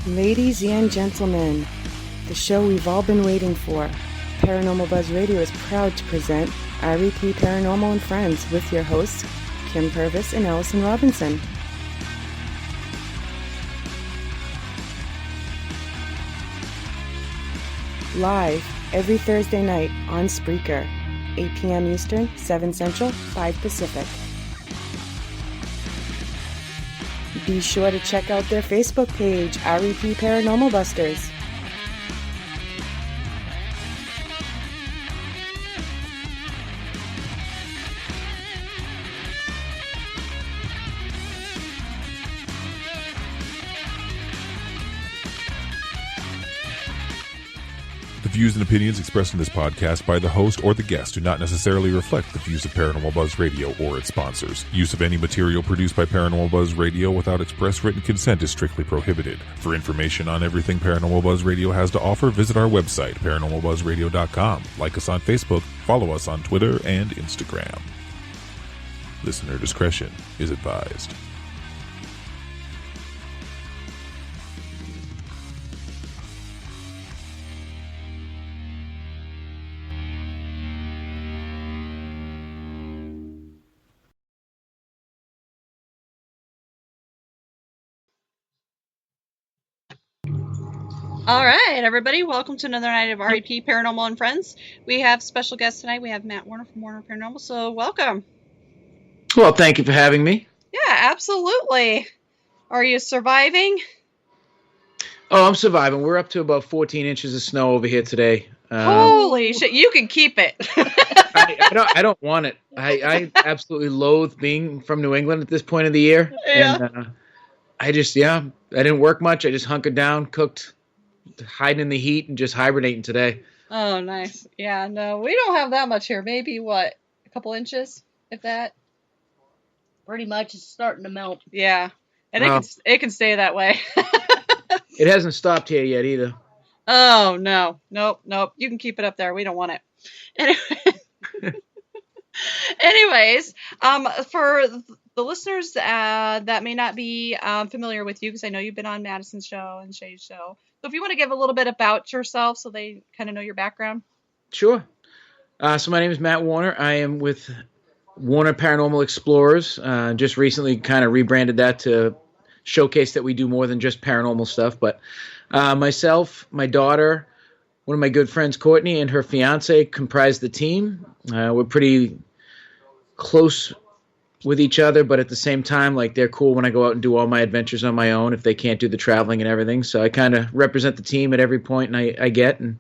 Ladies and gentlemen, the show we've all been waiting for, Paranormal Buzz Radio is proud to present REP Paranormal and Friends with your hosts, Kim Purvis and Allison Robinson. Live every Thursday night on Spreaker, 8 p.m. Eastern, 7 Central, 5 Pacific. Be sure to check out their Facebook page, REP Paranormal Busters. The views and opinions expressed in this podcast by the host or the guest do not necessarily reflect the views of Paranormal Buzz Radio or its sponsors. Use of any material produced by Paranormal Buzz Radio without express written consent is strictly prohibited. For information on everything Paranormal Buzz Radio has to offer, visit our website, paranormalbuzzradio.com. Like us on Facebook, follow us on Twitter and Instagram. Listener discretion is advised. All right, everybody, welcome to another night of REP Paranormal and Friends. We have special guests tonight. We have Matt Warner from Warner Paranormal, so welcome. Well, thank you for having me. Yeah, absolutely. Are you surviving? Oh, I'm surviving. We're up to about 14 inches of snow over here today. Holy shit, you can keep it. I don't want it. I absolutely loathe being from New England at this point of the year. Yeah. And I didn't work much. I just hunkered down, cooked, hiding in the heat, and just hibernating today. Oh, nice. Yeah, no, we don't have that much here. Maybe, a couple inches, if that? Pretty much, it's starting to melt. Yeah, and it can stay that way. It hasn't stopped here yet either. Oh, no. Nope. You can keep it up there. We don't want it. Anyways, for the listeners that may not be familiar with you, because I know you've been on Madison's show and Shay's show, so if you want to give a little bit about yourself so they kind of know your background. Sure. So my name is Matt Warner. I am with Warner Paranormal Explorers. Just recently kind of rebranded that to showcase that we do more than just paranormal stuff. But myself, my daughter, one of my good friends, Courtney, and her fiance comprise the team. We're pretty close with each other, but at the same time, like, they're cool when I go out and do all my adventures on my own if they can't do the traveling and everything. So I kind of represent the team at every point I get. And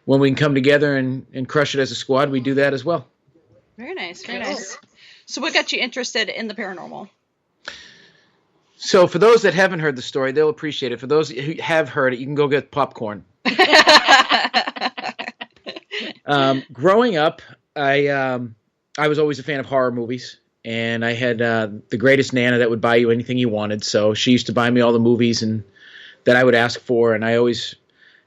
when we can come together and crush it as a squad, we do that as well. Very nice, very nice. So what got you interested in the paranormal? So for those that haven't heard the story, they'll appreciate it. For those who have heard it, you can go get popcorn. Growing up, I was always a fan of horror movies, and I had the greatest Nana that would buy you anything you wanted. So she used to buy me all the movies and that I would ask for, and I always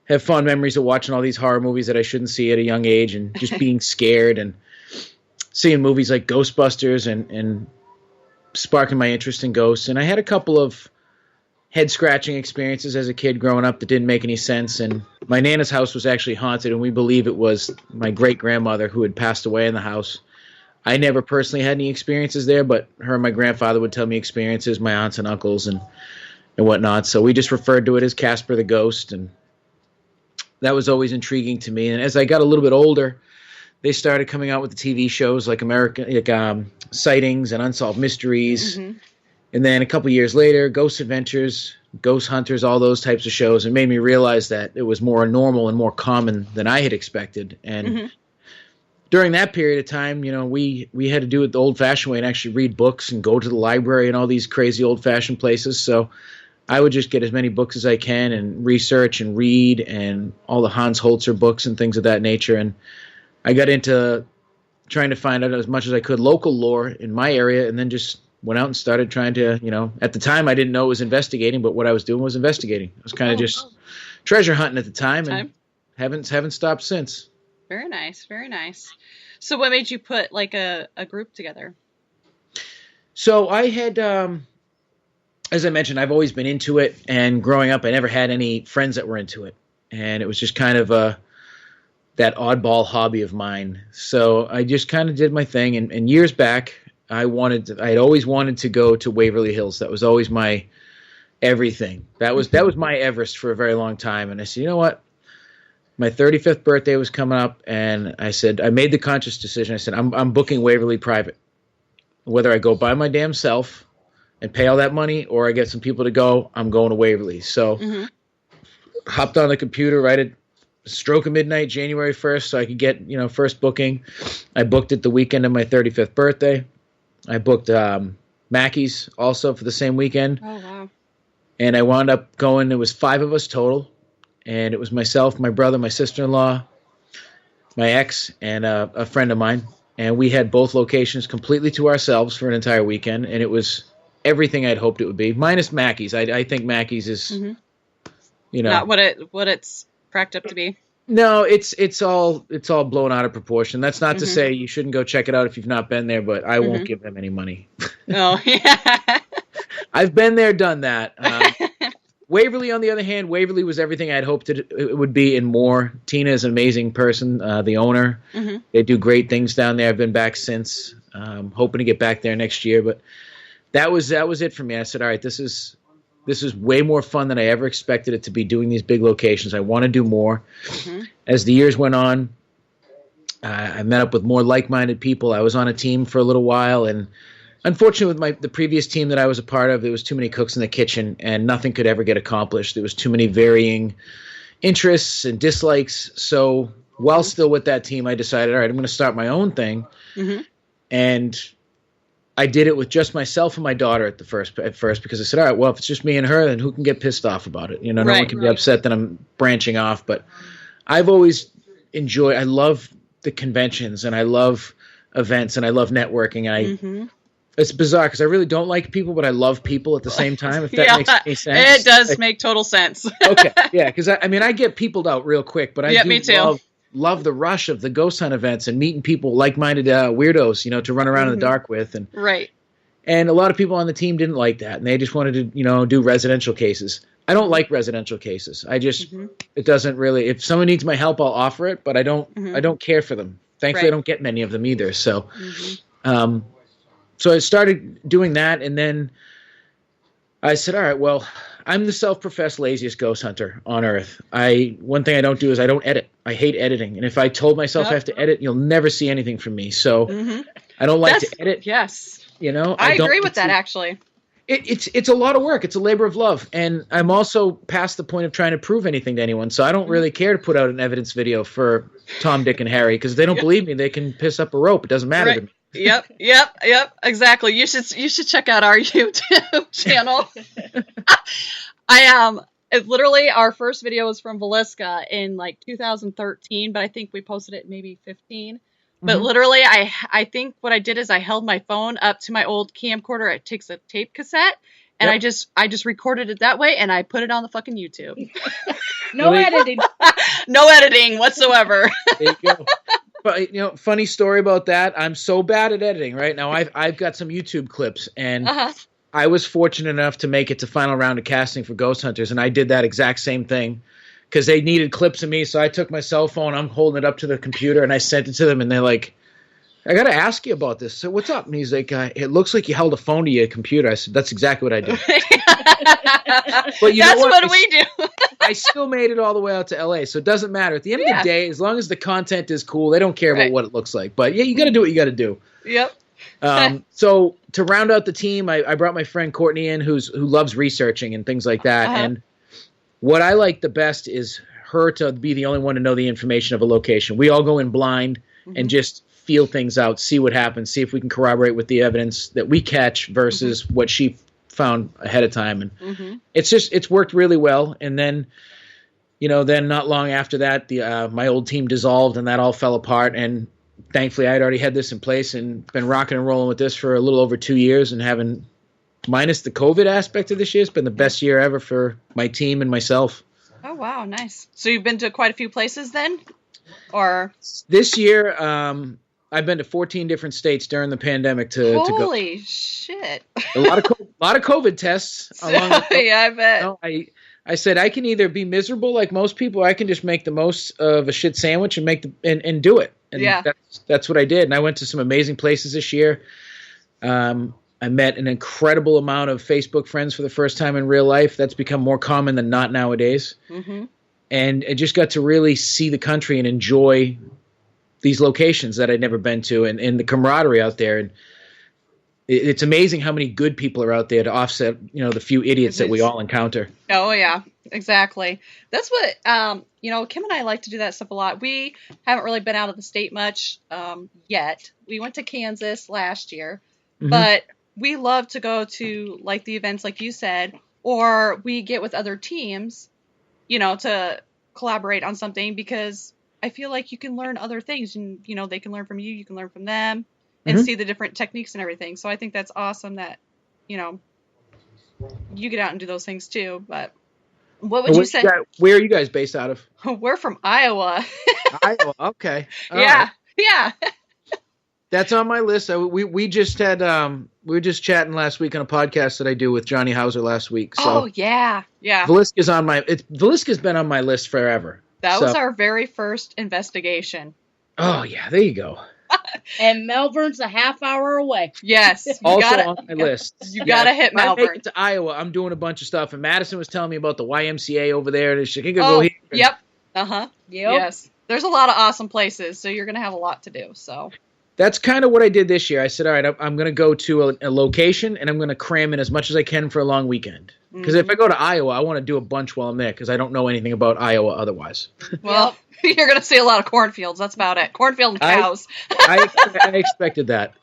have fond memories of watching all these horror movies that I shouldn't see at a young age and just being scared and seeing movies like Ghostbusters and sparking my interest in ghosts. And I had a couple of head-scratching experiences as a kid growing up that didn't make any sense. And my Nana's house was actually haunted, and we believe it was my great-grandmother who had passed away in the house. I never personally had any experiences there, but her and my grandfather would tell me experiences, my aunts and uncles and whatnot. So we just referred to it as Casper the Ghost, and that was always intriguing to me. And as I got a little bit older, they started coming out with the TV shows like Sightings and Unsolved Mysteries. Mm-hmm. And then a couple years later, Ghost Adventures, Ghost Hunters, all those types of shows. It made me realize that it was more normal and more common than I had expected. And during that period of time, we had to do it the old-fashioned way and actually read books and go to the library and all these crazy old-fashioned places. So I would just get as many books as I can and research and read and all the Hans Holzer books and things of that nature. And I got into trying to find out as much as I could local lore in my area, and then just went out and started trying to, at the time I didn't know it was investigating, but what I was doing was investigating. I was kind of just treasure hunting at the time and haven't stopped since. Very nice, very nice. So what made you put like a group together? So I had as I mentioned, I've always been into it, and growing up, I never had any friends that were into it, and it was just kind of that oddball hobby of mine. So I just kind of did my thing, and years back, I had always wanted to go to Waverly Hills. That was always my everything. That was my Everest for a very long time, and I said, you know what? My 35th birthday was coming up, and I said, I made the conscious decision. I said, I'm booking Waverly private. Whether I go by my damn self and pay all that money, or I get some people to go, I'm going to Waverly. So hopped on the computer right at stroke of midnight, January 1st, so I could get, first booking. I booked it the weekend of my 35th birthday. I booked Mackey's also for the same weekend. Oh, wow. And I wound up going, it was 5 of us total. And it was myself, my brother, my sister-in-law, my ex, and a friend of mine. And we had both locations completely to ourselves for an entire weekend. And it was everything I'd hoped it would be, minus Mackey's. I think Mackey's is, not what it's cracked up to be. No, it's all blown out of proportion. That's not to say you shouldn't go check it out if you've not been there, but I won't give them any money. Oh, yeah. I've been there, done that. Waverly, on the other hand, Waverly was everything I'd hoped it would be and more. Tina is an amazing person, the owner. They do great things down there. I've been back since, hoping to get back there next year. But that was it for me. I said, all right, this is way more fun than I ever expected it to be, doing these big locations. I want to do more. As the years went on, I met up with more like-minded people. I was on a team for a little while, and unfortunately, with the previous team that I was a part of, there was too many cooks in the kitchen, and nothing could ever get accomplished. There was too many varying interests and dislikes. So while still with that team, I decided, all right, I'm going to start my own thing. And I did it with just myself and my daughter at first, because I said, all right, well, if it's just me and her, then who can get pissed off about it? No one can be upset that I'm branching off. But I've always enjoyed, I love the conventions, and I love events, and I love networking. And it's bizarre because I really don't like people, but I love people at the same time, if that makes any sense. It does make total sense. Okay, yeah, because I get peopled out real quick, but I me too. Love the rush of the ghost hunt events and meeting people, like-minded weirdos, to run around in the dark with. And a lot of people on the team didn't like that, and they just wanted to, do residential cases. I don't like residential cases. I just, it doesn't really, if someone needs my help, I'll offer it, but I don't care for them. Thankfully, I don't get many of them either. So, so I started doing that, and then I said, all right, well, I'm the self-professed laziest ghost hunter on earth. One thing I don't do is I don't edit. I hate editing. And if I told myself I have to edit, you'll never see anything from me. So I don't like to edit. Yes. I agree with that, actually. It's a lot of work. It's a labor of love. And I'm also past the point of trying to prove anything to anyone. So I don't really care to put out an evidence video for Tom, Dick, and Harry, because if they don't believe me, they can piss up a rope. It doesn't matter to me. Yep, exactly. You should check out our YouTube channel. Literally our first video was from Velisca in like 2013, but I think we posted it maybe 15. But literally, I think what I did is I held my phone up to my old camcorder. It takes a tape cassette, and I just recorded it that way, and I put it on the fucking YouTube. No editing. No editing whatsoever. There you go. But funny story about that. I'm so bad at editing right now. I've got some YouTube clips, and I was fortunate enough to make it to final round of casting for Ghost Hunters, and I did that exact same thing because they needed clips of me. So I took my cell phone, I'm holding it up to the computer, and I sent it to them, and they're like, I got to ask you about this. So what's up? And he's like, it looks like you held a phone to your computer. I said, that's exactly what I did. But that's what we do. I still made it all the way out to LA. So it doesn't matter. At the end of the day, as long as the content is cool, they don't care about what it looks like. But yeah, you got to do what you got to do. Yep. So to round out the team, I brought my friend Courtney in, who loves researching and things like that. And what I like the best is her to be the only one to know the information of a location. We all go in blind and just feel things out, see what happens, see if we can corroborate with the evidence that we catch versus what she found ahead of time. And it's worked really well. And then, then not long after that, my old team dissolved and that all fell apart. And thankfully I'd already had this in place and been rocking and rolling with this for a little over 2 years, and having, minus the COVID aspect of this year, it's been the best year ever for my team and myself. Oh, wow. Nice. So you've been to quite a few places then? Or this year, I've been to 14 different states during the pandemic to go. Holy shit. A lot of COVID tests along the way. Yeah, I bet. I said I can either be miserable like most people, or I can just make the most of a shit sandwich and and do it. And yeah, that's what I did. And I went to some amazing places this year. I met an incredible amount of Facebook friends for the first time in real life. That's become more common than not nowadays. Mm-hmm. And I just got to really see the country and enjoy these locations that I'd never been to, and the camaraderie out there. And it's amazing how many good people are out there to offset, the few idiots that we all encounter. Oh yeah, exactly. That's what, Kim and I like to do that stuff a lot. We haven't really been out of the state much yet. We went to Kansas last year, but we love to go to like the events like you said, or we get with other teams, to collaborate on something, because I feel like you can learn other things, and, they can learn from you, you can learn from them, and see the different techniques and everything. So I think that's awesome that, you get out and do those things too. But what would you say? Where are you guys based out of? We're from Iowa. Iowa, okay. Yeah. That's on my list. We just had we were just chatting last week on a podcast that I do with Johnny Hauser last week. So oh yeah. Villisca's been on my list forever. That was our very first investigation. Oh yeah, there you go. And Melbourne's a half hour away. Yes. On my list. You gotta hit Melbourne. When I make it to Iowa, I'm doing a bunch of stuff. And Madison was telling me about the YMCA over there. And she can go here. Yep. Uh-huh. Yep. Yes. There's a lot of awesome places, so you're gonna have a lot to do. So that's kind of what I did this year. I said, all right, I'm going to go to a location, and I'm going to cram in as much as I can for a long weekend. Because if I go to Iowa, I want to do a bunch while I'm there, because I don't know anything about Iowa otherwise. Well, you're going to see a lot of cornfields. That's about it. Cornfield and cows. I expected that.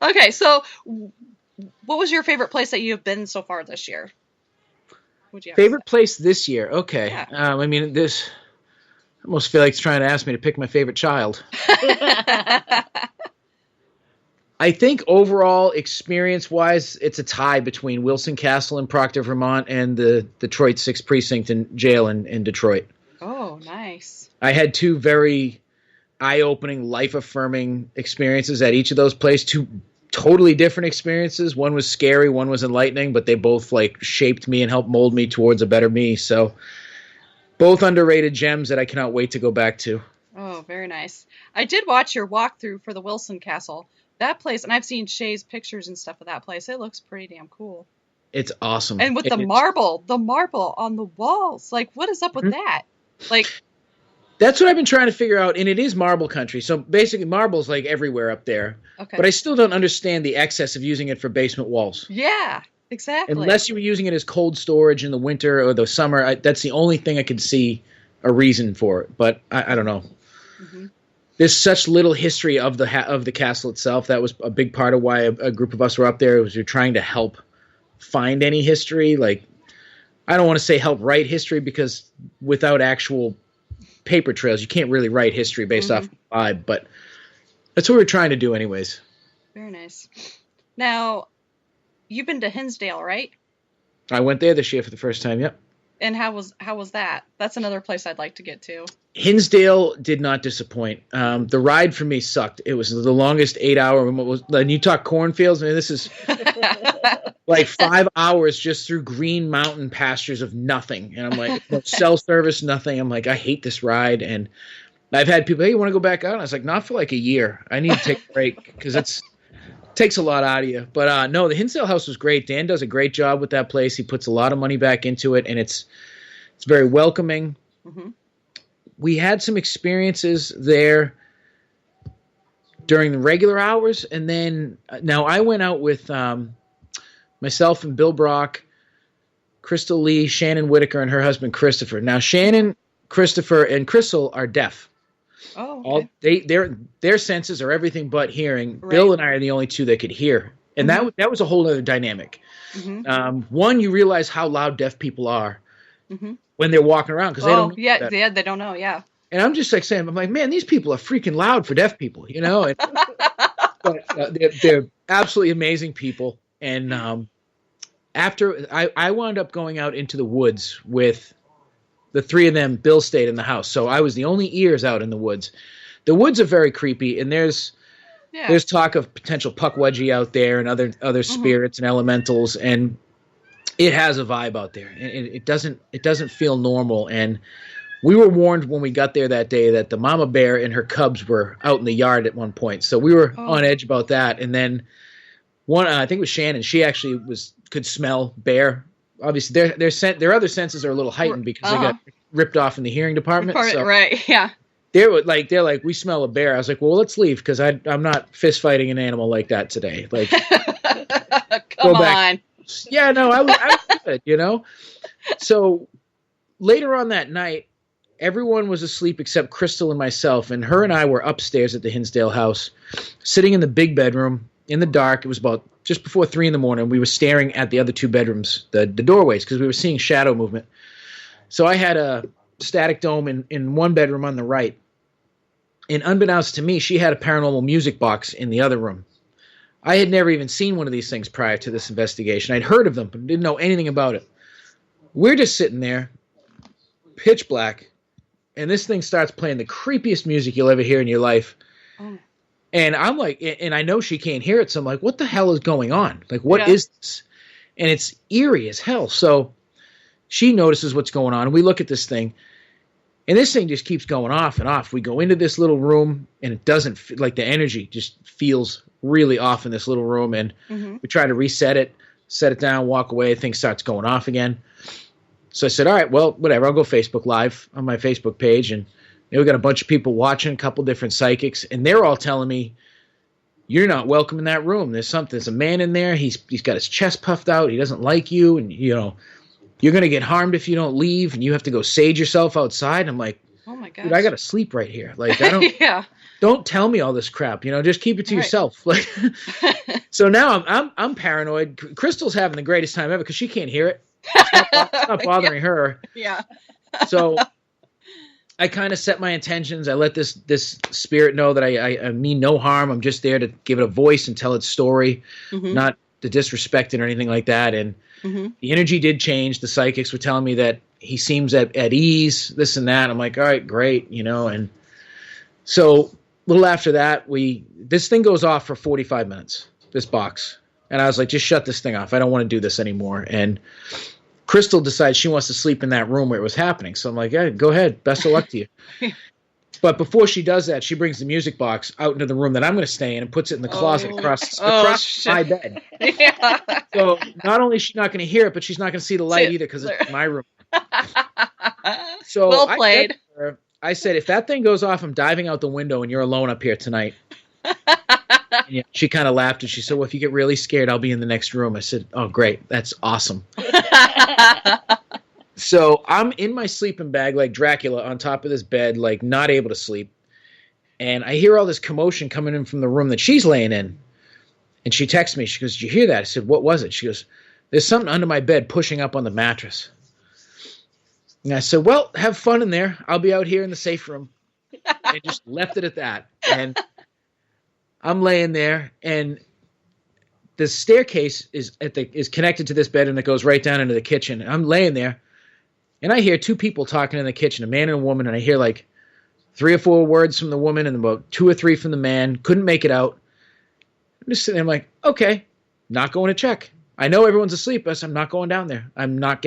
Okay, so what was your favorite place that you've been so far this year? Favorite place this year? Okay. Yeah. This... I almost feel like it's trying to ask me to pick my favorite child. I think overall, experience-wise, it's a tie between Wilson Castle in Proctor, Vermont, and the Detroit 6th Precinct and jail in Detroit. Oh, nice. I had two very eye-opening, life-affirming experiences at each of those places. Two totally different experiences. One was scary, one was enlightening, but they both shaped me and helped mold me towards a better me. So both underrated gems that I cannot wait to go back to. Oh, very nice. I did watch your walkthrough for the Wilson Castle. That place, and I've seen Shay's pictures and stuff of that place. It looks pretty damn cool. It's awesome. And with the marble on the walls. What is up with that? That's what I've been trying to figure out, and it is marble country. So basically marble's everywhere up there. Okay. But I still don't understand the excess of using it for basement walls. Yeah, exactly. Unless you were using it as cold storage in the winter or the summer, that's the only thing I could see a reason for it. But I don't know. Mm-hmm. There's such little history of the castle itself. That was a big part of why a group of us were up there. Was you're trying to help find any history. I don't want to say help write history, because without actual paper trails, you can't really write history based off vibe. But that's what we're trying to do, anyways. Very nice. Now, you've been to Hinsdale, right? I went there this year for the first time. Yep. And how was that? That's another place I'd like to get to. Hinsdale did not disappoint. The ride for me sucked. It was the longest 8-hour. And you talk cornfields. This is 5 hours just through green mountain pastures of nothing. And I'm no cell service, nothing. I'm I hate this ride. And I've had people, hey, you want to go back out? And I was not for a year. I need to take a break, because it takes a lot out of you. But no, the Hinsdale House was great. Dan does a great job with that place. He puts a lot of money back into it, and it's very welcoming. Mm-hmm. We had some experiences there during the regular hours, and then now I went out with myself and Bill Brock, Crystal Lee, Shannon Whitaker, and her husband Christopher. Now Shannon, Christopher, and Crystal are deaf. Oh, okay. Their senses are everything but hearing. Right. Bill and I are the only two that could hear, and that was a whole other dynamic. Mm-hmm. One, you realize how loud deaf people are when they're walking around, because they don't know that. They don't know, yeah. And I'm just saying, I'm man, these people are freaking loud for deaf people, And, but, they're absolutely amazing people. And after I wound up going out into the woods with the three of them, Bill stayed in the house. So I was the only ears out in the woods. The woods are very creepy, and there's talk of potential puckwudgie out there and other spirits and elementals, and it has a vibe out there. And it doesn't feel normal. And we were warned when we got there that day that the mama bear and her cubs were out in the yard at one point. So we were on edge about that. And then one, I think it was Shannon, she actually could smell bear. Obviously, their other senses are a little heightened because they got ripped off in the hearing department. Right, yeah. They're like, we smell a bear. I was like, well, let's leave because I'm not fist fighting an animal like that today. Like, come on. Yeah, no, I was good, you know. So later on that night, everyone was asleep except Crystal and myself, and her and I were upstairs at the Hinsdale house, sitting in the big bedroom in the dark. It was about just before 3 a.m. We were staring at the other two bedrooms, the doorways, because we were seeing shadow movement. So I had a static dome in one bedroom on the right. And unbeknownst to me, she had a paranormal music box in the other room. I had never even seen one of these things prior to this investigation. I'd heard of them, but didn't know anything about it. We're just sitting there, pitch black, and this thing starts playing the creepiest music you'll ever hear in your life. Oh. And I'm like, and I know she can't hear it, so I'm like, what the hell is going on? Like, what is this? And it's eerie as hell. So she notices what's going on, and we look at this thing, and this thing just keeps going off and off. We go into this little room, and it doesn't, like the energy just feels really off in this little room, and we try to reset it, set it down, walk away, the thing starts going off again. So I said, all right, well, whatever, I'll go Facebook Live on my Facebook page, and we got a bunch of people watching, a couple different psychics, and they're all telling me, you're not welcome in that room. There's a man in there, he's got his chest puffed out, he doesn't like you, and you're going to get harmed if you don't leave, and you have to go sage yourself outside. I'm like, oh my God, dude, I got to sleep right here. Like, I don't, don't tell me all this crap, just keep it to yourself. Like, so now I'm paranoid. Crystal's having the greatest time ever because she can't hear it. It's not bothering her. Yeah. So I kind of set my intentions. I let this spirit know that I mean no harm. I'm just there to give it a voice and tell its story, not to disrespect it or anything like that. And the energy did change. The psychics were telling me that he seems at ease, this and that. I'm like, all right, great, and so a little after that, this thing goes off for 45 minutes, this box. And I was like, just shut this thing off. I don't want to do this anymore. And Crystal decides she wants to sleep in that room where it was happening. So I'm like, yeah, go ahead. Best of luck to you. But before she does that, she brings the music box out into the room that I'm going to stay in and puts it in the closet across my bed. Yeah. So not only is she not going to hear it, but she's not going to see the light either because it's my room. So well played. I said, if that thing goes off, I'm diving out the window and you're alone up here tonight. And she kind of laughed and she said, well, if you get really scared, I'll be in the next room. I said, oh, great. That's awesome. So I'm in my sleeping bag like Dracula on top of this bed, like not able to sleep. And I hear all this commotion coming in from the room that she's laying in. And she texts me. She goes, did you hear that? I said, what was it? She goes, there's something under my bed pushing up on the mattress. And I said, well, have fun in there. I'll be out here in the safe room. And just left it at that. And I'm laying there, and the staircase is connected to this bed, and it goes right down into the kitchen. And I'm laying there, and I hear two people talking in the kitchen, a man and a woman, and I hear like 3 or 4 words from the woman and about 2 or 3 from the man. Couldn't make it out. I'm just sitting there, I'm like, okay, not going to check. I know everyone's asleep, but I'm not going down there. I'm not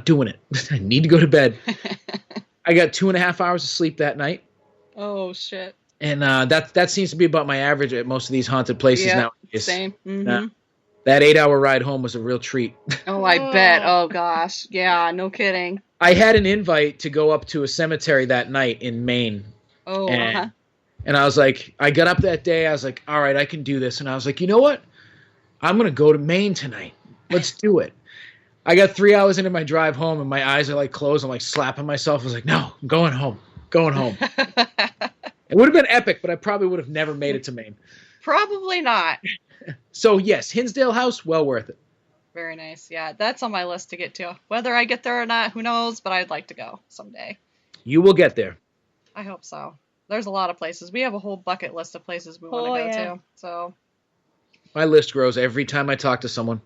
doing it. I need to go to bed. I got 2.5 hours of sleep that night. Oh shit. And that seems to be about my average at most of these haunted places now. Same. That 8-hour ride home was a real treat. Oh, I bet. Oh gosh. Yeah, no kidding. I had an invite to go up to a cemetery that night in Maine. Oh, and I was like, I got up that day. I was like, all right, I can do this. And I was like, you know what? I'm going to go to Maine tonight. Let's do it. I got 3 hours into my drive home, and my eyes are like closed. I'm like slapping myself. I was like, no, I'm going home. Going home. It would have been epic, but I probably would have never made it to Maine. Probably not. So, yes, Hinsdale House, well worth it. Very nice. Yeah, that's on my list to get to. Whether I get there or not, who knows, but I'd like to go someday. You will get there. I hope so. There's a lot of places. We have a whole bucket list of places we want to go to. So my list grows every time I talk to someone.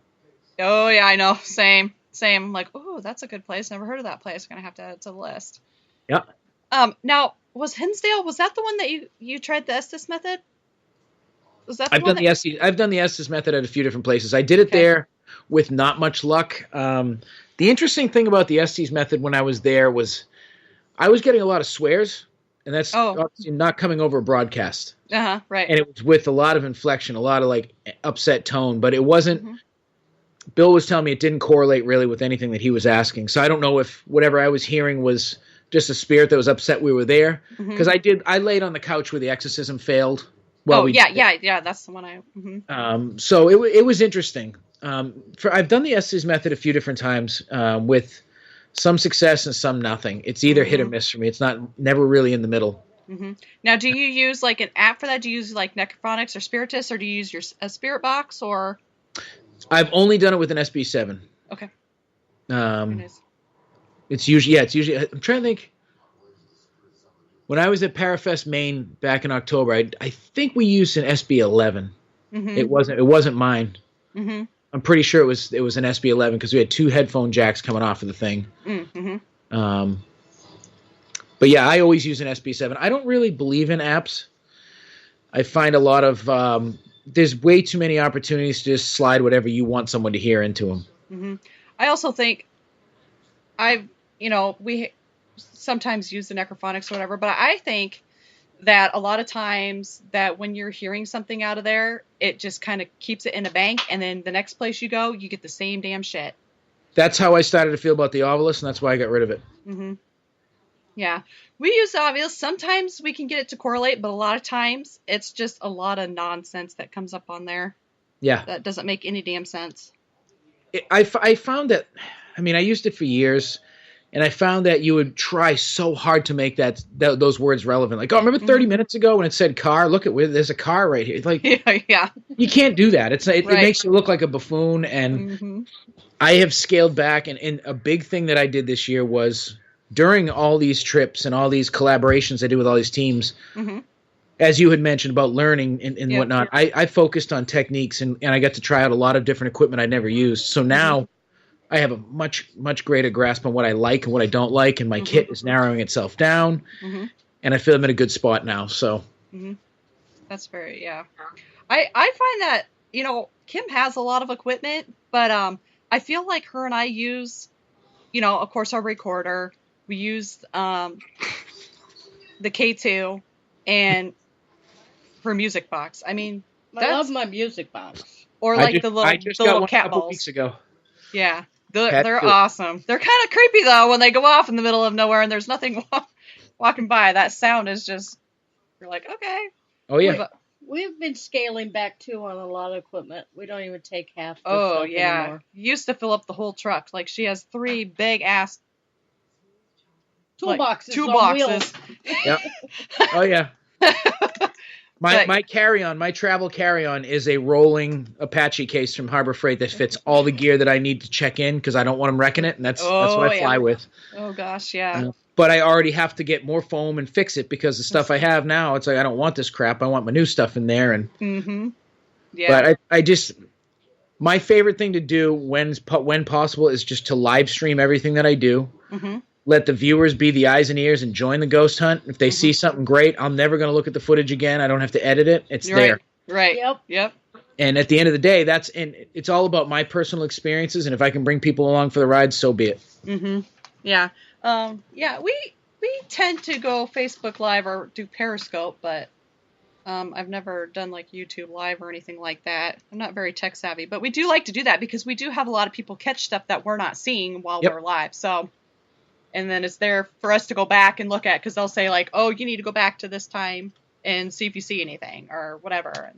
Oh, yeah, I know. Same. Same. Like, oh, that's a good place. Never heard of that place. Gonna have to add it to the list. Yeah. Now, was Hinsdale, was that the one that you tried the Estes method? Was that the I've one done the Estes. I've done the Estes method at a few different places. I did it there with not much luck. The interesting thing about the Estes method when I was there was I was getting a lot of swears, and that's obviously not coming over a broadcast. Right. And it was with a lot of inflection, a lot of like upset tone, but it wasn't. Bill was telling me it didn't correlate really with anything that he was asking. So I don't know if whatever I was hearing was just a spirit that was upset we were there. Because I laid on the couch where the exorcism failed. Yeah. That's the one I. So it was interesting. I've done the Estes method a few different times with some success and some nothing. It's either hit or miss for me. It's never really in the middle. Now, do you use like an app for that? Do you use like Necrophonics or Spiritus, or do you use a spirit box or? I've only done it with an SB7. Okay. It's usually I'm trying to think. When I was at Parafest Maine back in October, I think we used an SB11. It wasn't mine. I'm pretty sure it was an SB11 because we had 2 headphone jacks coming off of the thing. But yeah, I always use an SB7. I don't really believe in apps. I find a lot of there's way too many opportunities to just slide whatever you want someone to hear into them. I also think we sometimes use the Necrophonics or whatever, but I think that a lot of times that when you're hearing something out of there, it just kind of keeps it in a bank, and then the next place you go, you get the same damn shit. That's how I started to feel about the Ovilus, and that's why I got rid of it. Yeah. We use the Ovilus. Sometimes we can get it to correlate, but a lot of times it's just a lot of nonsense that comes up on there. Yeah. That doesn't make any damn sense. I found that, I used it for years, and I found that you would try so hard to make those words relevant. Like, remember 30 minutes ago when it said car? Look at where there's a car right here. Like, you can't do that. It makes you look like a buffoon, and I have scaled back, and a big thing that I did this year was during all these trips and all these collaborations I did with all these teams, as you had mentioned about learning and whatnot, I focused on techniques, and I got to try out a lot of different equipment I'd never used. So now I have a much, much greater grasp on what I like and what I don't like, and my kit is narrowing itself down, and I feel I'm in a good spot now. So that's very, I find that, Kim has a lot of equipment, but I feel like her and I use, of course, our recorder. We used the K2 and her music box. I love my music box. Or like the little cat balls. Weeks ago. Yeah, they're awesome. They're kind of creepy though when they go off in the middle of nowhere and there's nothing walking by. That sound is just, you're like, okay. Oh yeah. We've been scaling back too on a lot of equipment. We don't even take half the stuff anymore. Used to fill up the whole truck. Like she has 3 big ass toolboxes. On wheels. Yep. Oh yeah. My carry-on, my travel carry-on is a rolling Apache case from Harbor Freight that fits all the gear that I need to check in because I don't want them wrecking it, and that's what I fly with. Oh gosh, yeah. But I already have to get more foam and fix it because the stuff I have now, it's like I don't want this crap. I want my new stuff in there, and But I just, my favorite thing to do when possible is just to live stream everything that I do. Let the viewers be the eyes and ears and join the ghost hunt. If they see something great, I'm never going to look at the footage again. I don't have to edit it. It's there. Right. Yep. And at the end of the day, it's all about my personal experiences. And if I can bring people along for the ride, so be it. Yeah. We tend to go Facebook Live or do Periscope, but I've never done like YouTube Live or anything like that. I'm not very tech savvy, but we do like to do that because we do have a lot of people catch stuff that we're not seeing while we're live. So. And then it's there for us to go back and look at because they'll say like, oh, you need to go back to this time and see if you see anything or whatever.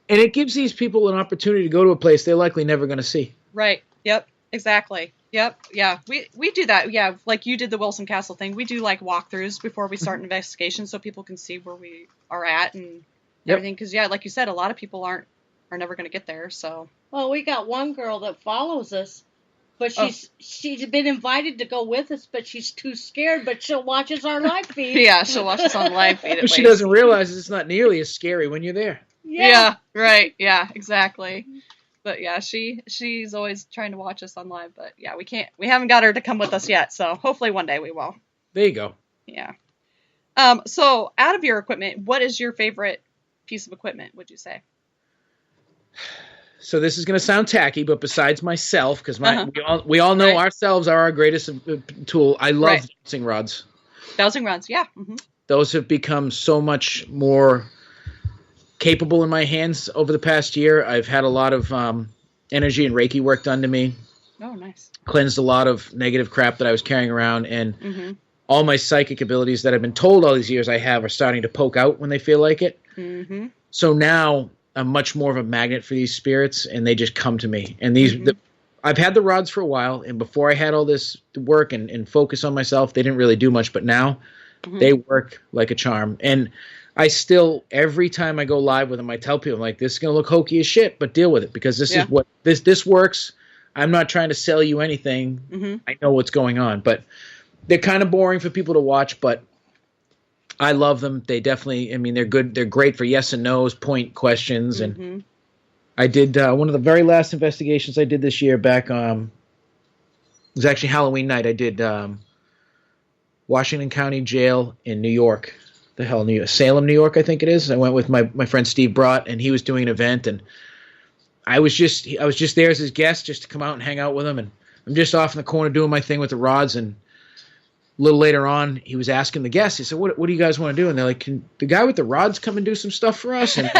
And it gives these people an opportunity to go to a place they're likely never going to see. Right. Yep. Exactly. Yep. Yeah. We do that. Yeah. Like you did the Wilson Castle thing. We do like walkthroughs before we start an investigation so people can see where we are at and everything. Because like you said, a lot of people are never going to get there. So. Well, we got one girl that follows us. But she's been invited to go with us, but she's too scared. But she'll watch us on live feed. Yeah, she'll watch us on live feed. She doesn't realize it's not nearly as scary when you're there. Yeah. Right. Yeah. Exactly. But yeah, she's always trying to watch us on live. But yeah, we haven't got her to come with us yet. So hopefully one day we will. There you go. Yeah. So out of your equipment, what is your favorite piece of equipment, would you say? So this is going to sound tacky, but besides myself, because we all know ourselves are our greatest tool. I love dowsing rods. Dowsing rods, yeah. Mm-hmm. Those have become so much more capable in my hands over the past year. I've had a lot of energy and Reiki work done to me. Oh, nice. Cleansed a lot of negative crap that I was carrying around, and all my psychic abilities that I've been told all these years I have are starting to poke out when they feel like it. Mm-hmm. So now I'm much more of a magnet for these spirits, and they just come to me. And I've had the rods for a while, and before I had all this work and focus on myself, they didn't really do much. But now they work like a charm. And I still, every time I go live with them, I tell people, I'm like, this is going to look hokey as shit, but deal with it, because this is what this works. I'm not trying to sell you anything. I know what's going on, but they're kind of boring for people to watch, but I love them. They definitely, I mean, they're good. They're great for yes and no's, point questions. And I did one of the very last investigations I did this year back. It was actually Halloween night. I did Washington County Jail in New York. The hell, New York, Salem, New York, I think it is. I went with my friend Steve Brott, and he was doing an event, and I was just there as his guest, just to come out and hang out with him. And I'm just off in the corner doing my thing with the rods. And a little later on, he was asking the guests, he said, what do you guys want to do? And they're like, can the guy with the rods come and do some stuff for us? And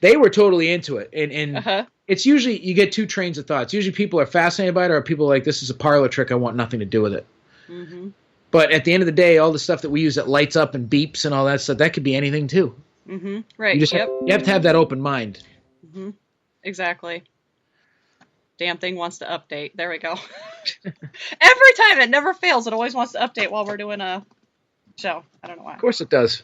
they were totally into it. And it's usually, you get two trains of thoughts. Usually people are fascinated by it, or people are like, this is a parlor trick, I want nothing to do with it. But at the end of the day, all the stuff that we use that lights up and beeps and all that stuff, that could be anything too. Right. You just you have to have that open mind. Exactly. Damn thing wants to update. There we go. Every time, it never fails. It always wants to update while we're doing a show. I don't know why. Of course it does.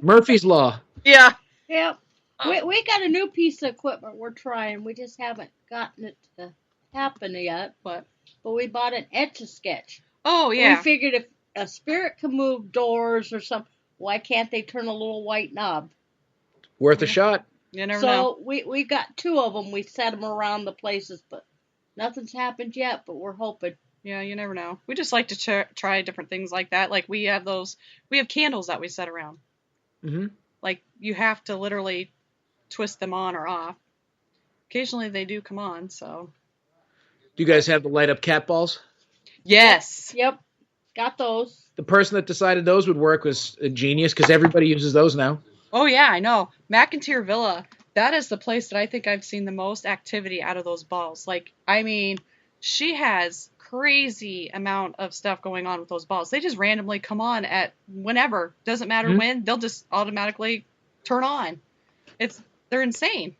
Murphy's Law. Yeah. Yep. We got a new piece of equipment we're trying. We just haven't gotten it to happen yet. But we bought an Etch-a-Sketch. Oh, yeah. We figured if a spirit can move doors or something, why can't they turn a little white knob? Worth a shot. You never know. So we got two of them. We set them around the places, but nothing's happened yet, but we're hoping. Yeah, you never know. We just like to try different things like that. Like we have candles that we set around. Like you have to literally twist them on or off. Occasionally they do come on, so. Do you guys have the light up cat balls? Yes. Yep. Got those. The person that decided those would work was a genius, because everybody uses those now. Oh, yeah, I know. McIntyre Villa, that is the place that I think I've seen the most activity out of those balls. Like, I mean, she has crazy amount of stuff going on with those balls. They just randomly come on at whenever. Doesn't matter when. They'll just automatically turn on. They're insane.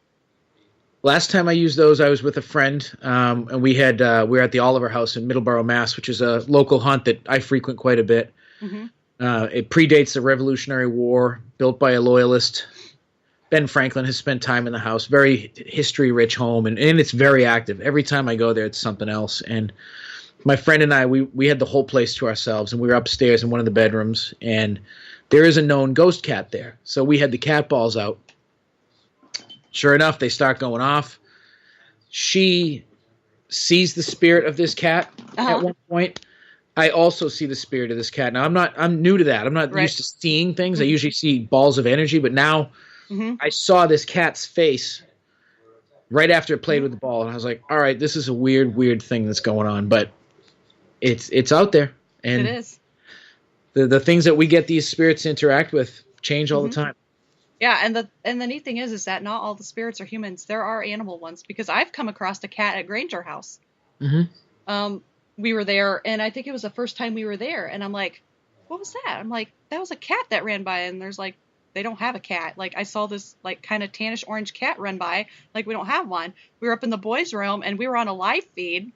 Last time I used those, I was with a friend, and we were at the Oliver House in Middleborough, Mass., which is a local haunt that I frequent quite a bit. It predates the Revolutionary War, built by a loyalist. Ben Franklin has spent time in the house. Very history-rich home, and it's very active. Every time I go there, it's something else. And my friend and I, we had the whole place to ourselves, and we were upstairs in one of the bedrooms, and there is a known ghost cat there. So we had the cat balls out. Sure enough, they start going off. She sees the spirit of this cat at one point. I also see the spirit of this cat. Now, I'm new to that. I'm not used to seeing things. I usually see balls of energy, but now I saw this cat's face right after it played with the ball, and I was like, all right, this is a weird thing that's going on, but it's out there. And it is. The things that we get these spirits to interact with change all the time. Yeah, and the neat thing is that not all the spirits are humans. There are animal ones, because I've come across a cat at Granger House. We were there, and I think it was the first time we were there, and I'm like, what was that? I'm like, that was a cat that ran by, and there's like, they don't have a cat. Like, I saw this like kind of tannish orange cat run by, like we don't have one. We were up in the boys' room, and we were on a live feed,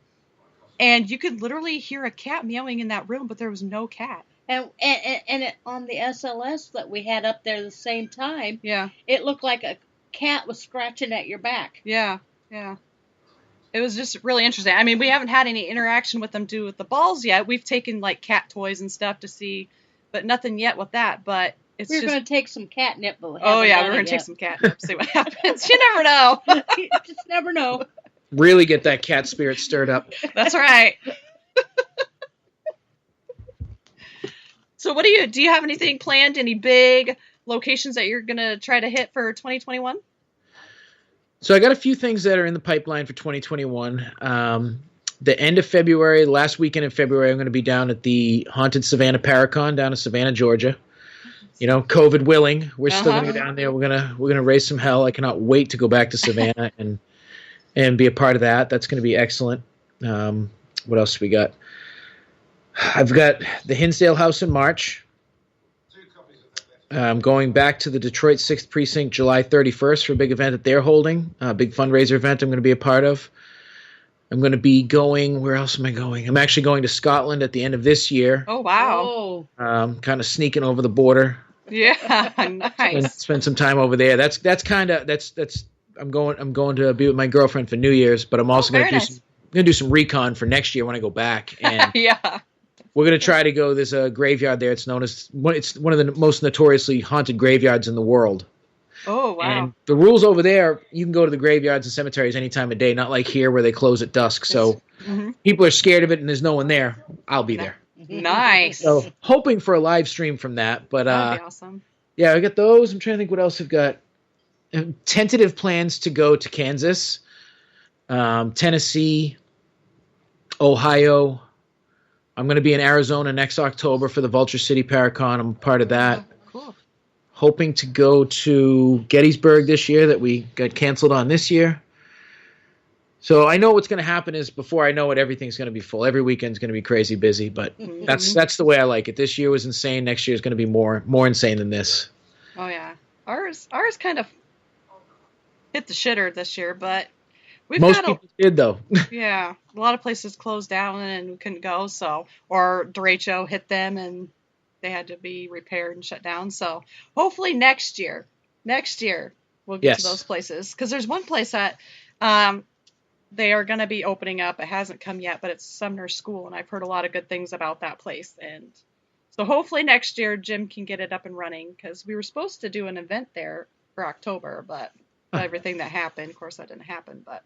and you could literally hear a cat meowing in that room, but there was no cat. And it, on the SLS that we had up there the same time, it looked like a cat was scratching at your back. Yeah. It was just really interesting. I mean, we haven't had any interaction with them with the balls yet. We've taken like cat toys and stuff to see, but nothing yet with that. But it's We're just. going to take some catnip, but we Oh haven't yeah, done we're it gonna take yet. some catnip. See what happens. You never know. You just never know. Really get that cat spirit stirred up. That's right. So what do you have anything planned? Any big locations that you're gonna try to hit for 2021? So I got a few things that are in the pipeline for 2021. The end of February, last weekend in February, I'm going to be down at the Haunted Savannah Paracon down in Savannah, Georgia. You know, COVID willing, we're still going to go down there. We're gonna raise some hell. I cannot wait to go back to Savannah and be a part of that. That's going to be excellent. What else we got? I've got the Hinsdale House in March. I'm going back to the Detroit 6th Precinct July 31st for a big event that they're holding, a big fundraiser event I'm going to be a part of. I'm going to be going, where else am I going? I'm actually going to Scotland at the end of this year. Oh wow. Oh. Kind of sneaking over the border. Yeah, nice. Spend some time over there. That's I'm going to be with my girlfriend for New Year's, but I'm also going to do some recon for next year when I go back. And Yeah. we're going to try to go. There's a graveyard there. It's one of the most notoriously haunted graveyards in the world. Oh wow. And the rules over there, you can go to the graveyards and cemeteries any time of day, not like here where they close at dusk. So people are scared of it and there's no one there. I'll be there. Nice. So hoping for a live stream from that. But That'd be awesome. yeah, I got those. I'm trying to think what else I've got. Tentative plans to go to Kansas, Tennessee, Ohio. I'm going to be in Arizona next October for the Vulture City Paracon. I'm part of that. Cool. Hoping to go to Gettysburg this year that we got canceled on this year. So I know what's going to happen is before I know it, everything's going to be full. Every weekend's going to be crazy busy, but that's the way I like it. This year was insane. Next year is going to be more insane than this. Oh yeah. Ours kind of hit the shitter this year, but Most people did though. Yeah, a lot of places closed down and we couldn't go. So, or derecho hit them and they had to be repaired and shut down. So, hopefully next year we'll get to those places because there's one place that they are going to be opening up. It hasn't come yet, but it's Sumner School, and I've heard a lot of good things about that place. And so, hopefully next year Jim can get it up and running because we were supposed to do an event there for October, but everything that happened, of course, that didn't happen, but.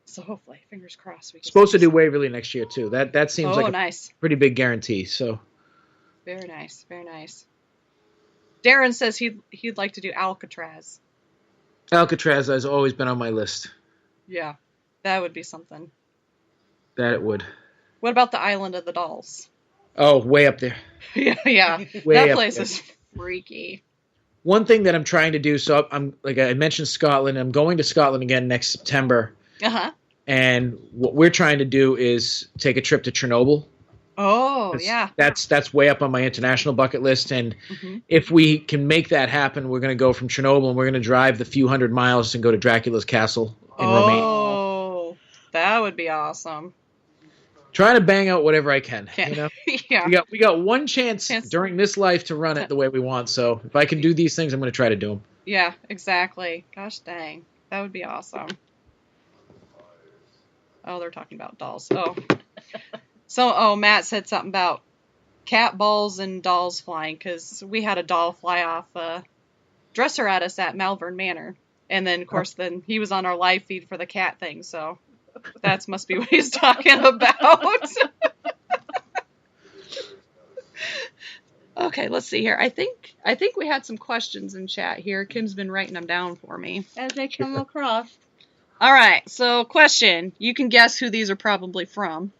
So hopefully, fingers crossed. We can supposed to do Waverly next year too. That seems like a nice. pretty big guarantee. So very nice, very nice. Darren says he'd like to do Alcatraz. Alcatraz has always been on my list. Yeah, that would be something. That it would. What about the Island of the Dolls? Oh, way up there. yeah. Way That up place there. is freaky. One thing that I'm trying to do, so I'm like I mentioned Scotland. I'm going to Scotland again next September. And what we're trying to do is take a trip to Chernobyl. Oh, yeah. That's way up on my international bucket list. And if we can make that happen, we're going to go from Chernobyl and we're going to drive the few hundred miles and go to Dracula's castle in Romania. Oh, that would be awesome. Trying to bang out whatever I can. You know? Yeah. We got one chance during this life to run it the way we want. So if I can do these things, I'm going to try to do them. Yeah, exactly. Gosh dang. That would be awesome. Oh, they're talking about dolls. Oh. So, Matt said something about cat balls and dolls flying because we had a doll fly off a dresser at us at Malvern Manor. And then, of course, then he was on our live feed for the cat thing. So that must be what he's talking about. Okay, let's see here. I think we had some questions in chat here. Kim's been writing them down for me. As they come across. All right, so question. You can guess who these are probably from.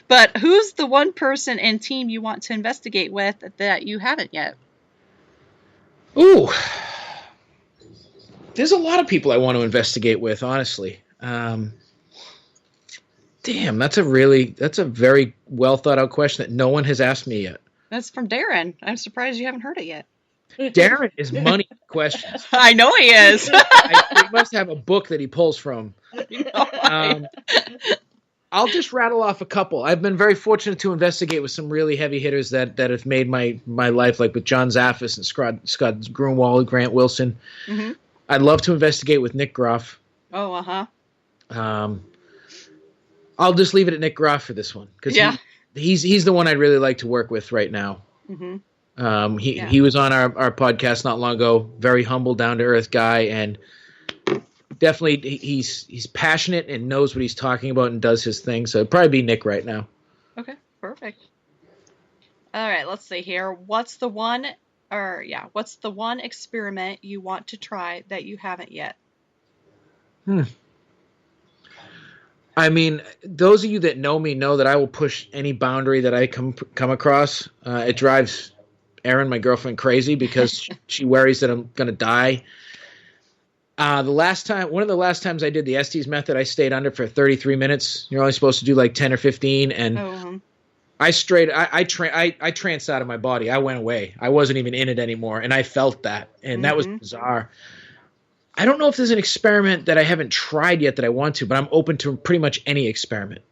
But who's the one person and team you want to investigate with that you haven't yet? Ooh. There's a lot of people I want to investigate with, honestly. Damn, that's a very well thought out question that no one has asked me yet. That's from Darren. I'm surprised you haven't heard it yet. Darren is money questions. I know he is. He must have a book that he pulls from. I'll just rattle off a couple. I've been very fortunate to investigate with some really heavy hitters that have made my life, like with John Zaffis and Scott Grunwald, Grant Wilson. Mm-hmm. I'd love to investigate with Nick Groff. Oh, I'll just leave it at Nick Groff for this one because he's the one I'd really like to work with right now. Mm-hmm. Yeah. He was on our podcast not long ago. Very humble, down to earth guy, and definitely he's passionate and knows what he's talking about and does his thing. So it'd probably be Nick right now. Okay, perfect. All right, let's see here. What's the one experiment you want to try that you haven't yet? I mean, those of you that know me know that I will push any boundary that I come across. It drives Erin, my girlfriend, crazy because she worries that I'm going to die. One of the last times I did the Estes method, I stayed under for 33 minutes. You're only supposed to do like 10 or 15, and I tranced out of my body. I went away. I wasn't even in it anymore, and I felt that, and that was bizarre. I don't know if there's an experiment that I haven't tried yet that I want to, but I'm open to pretty much any experiment.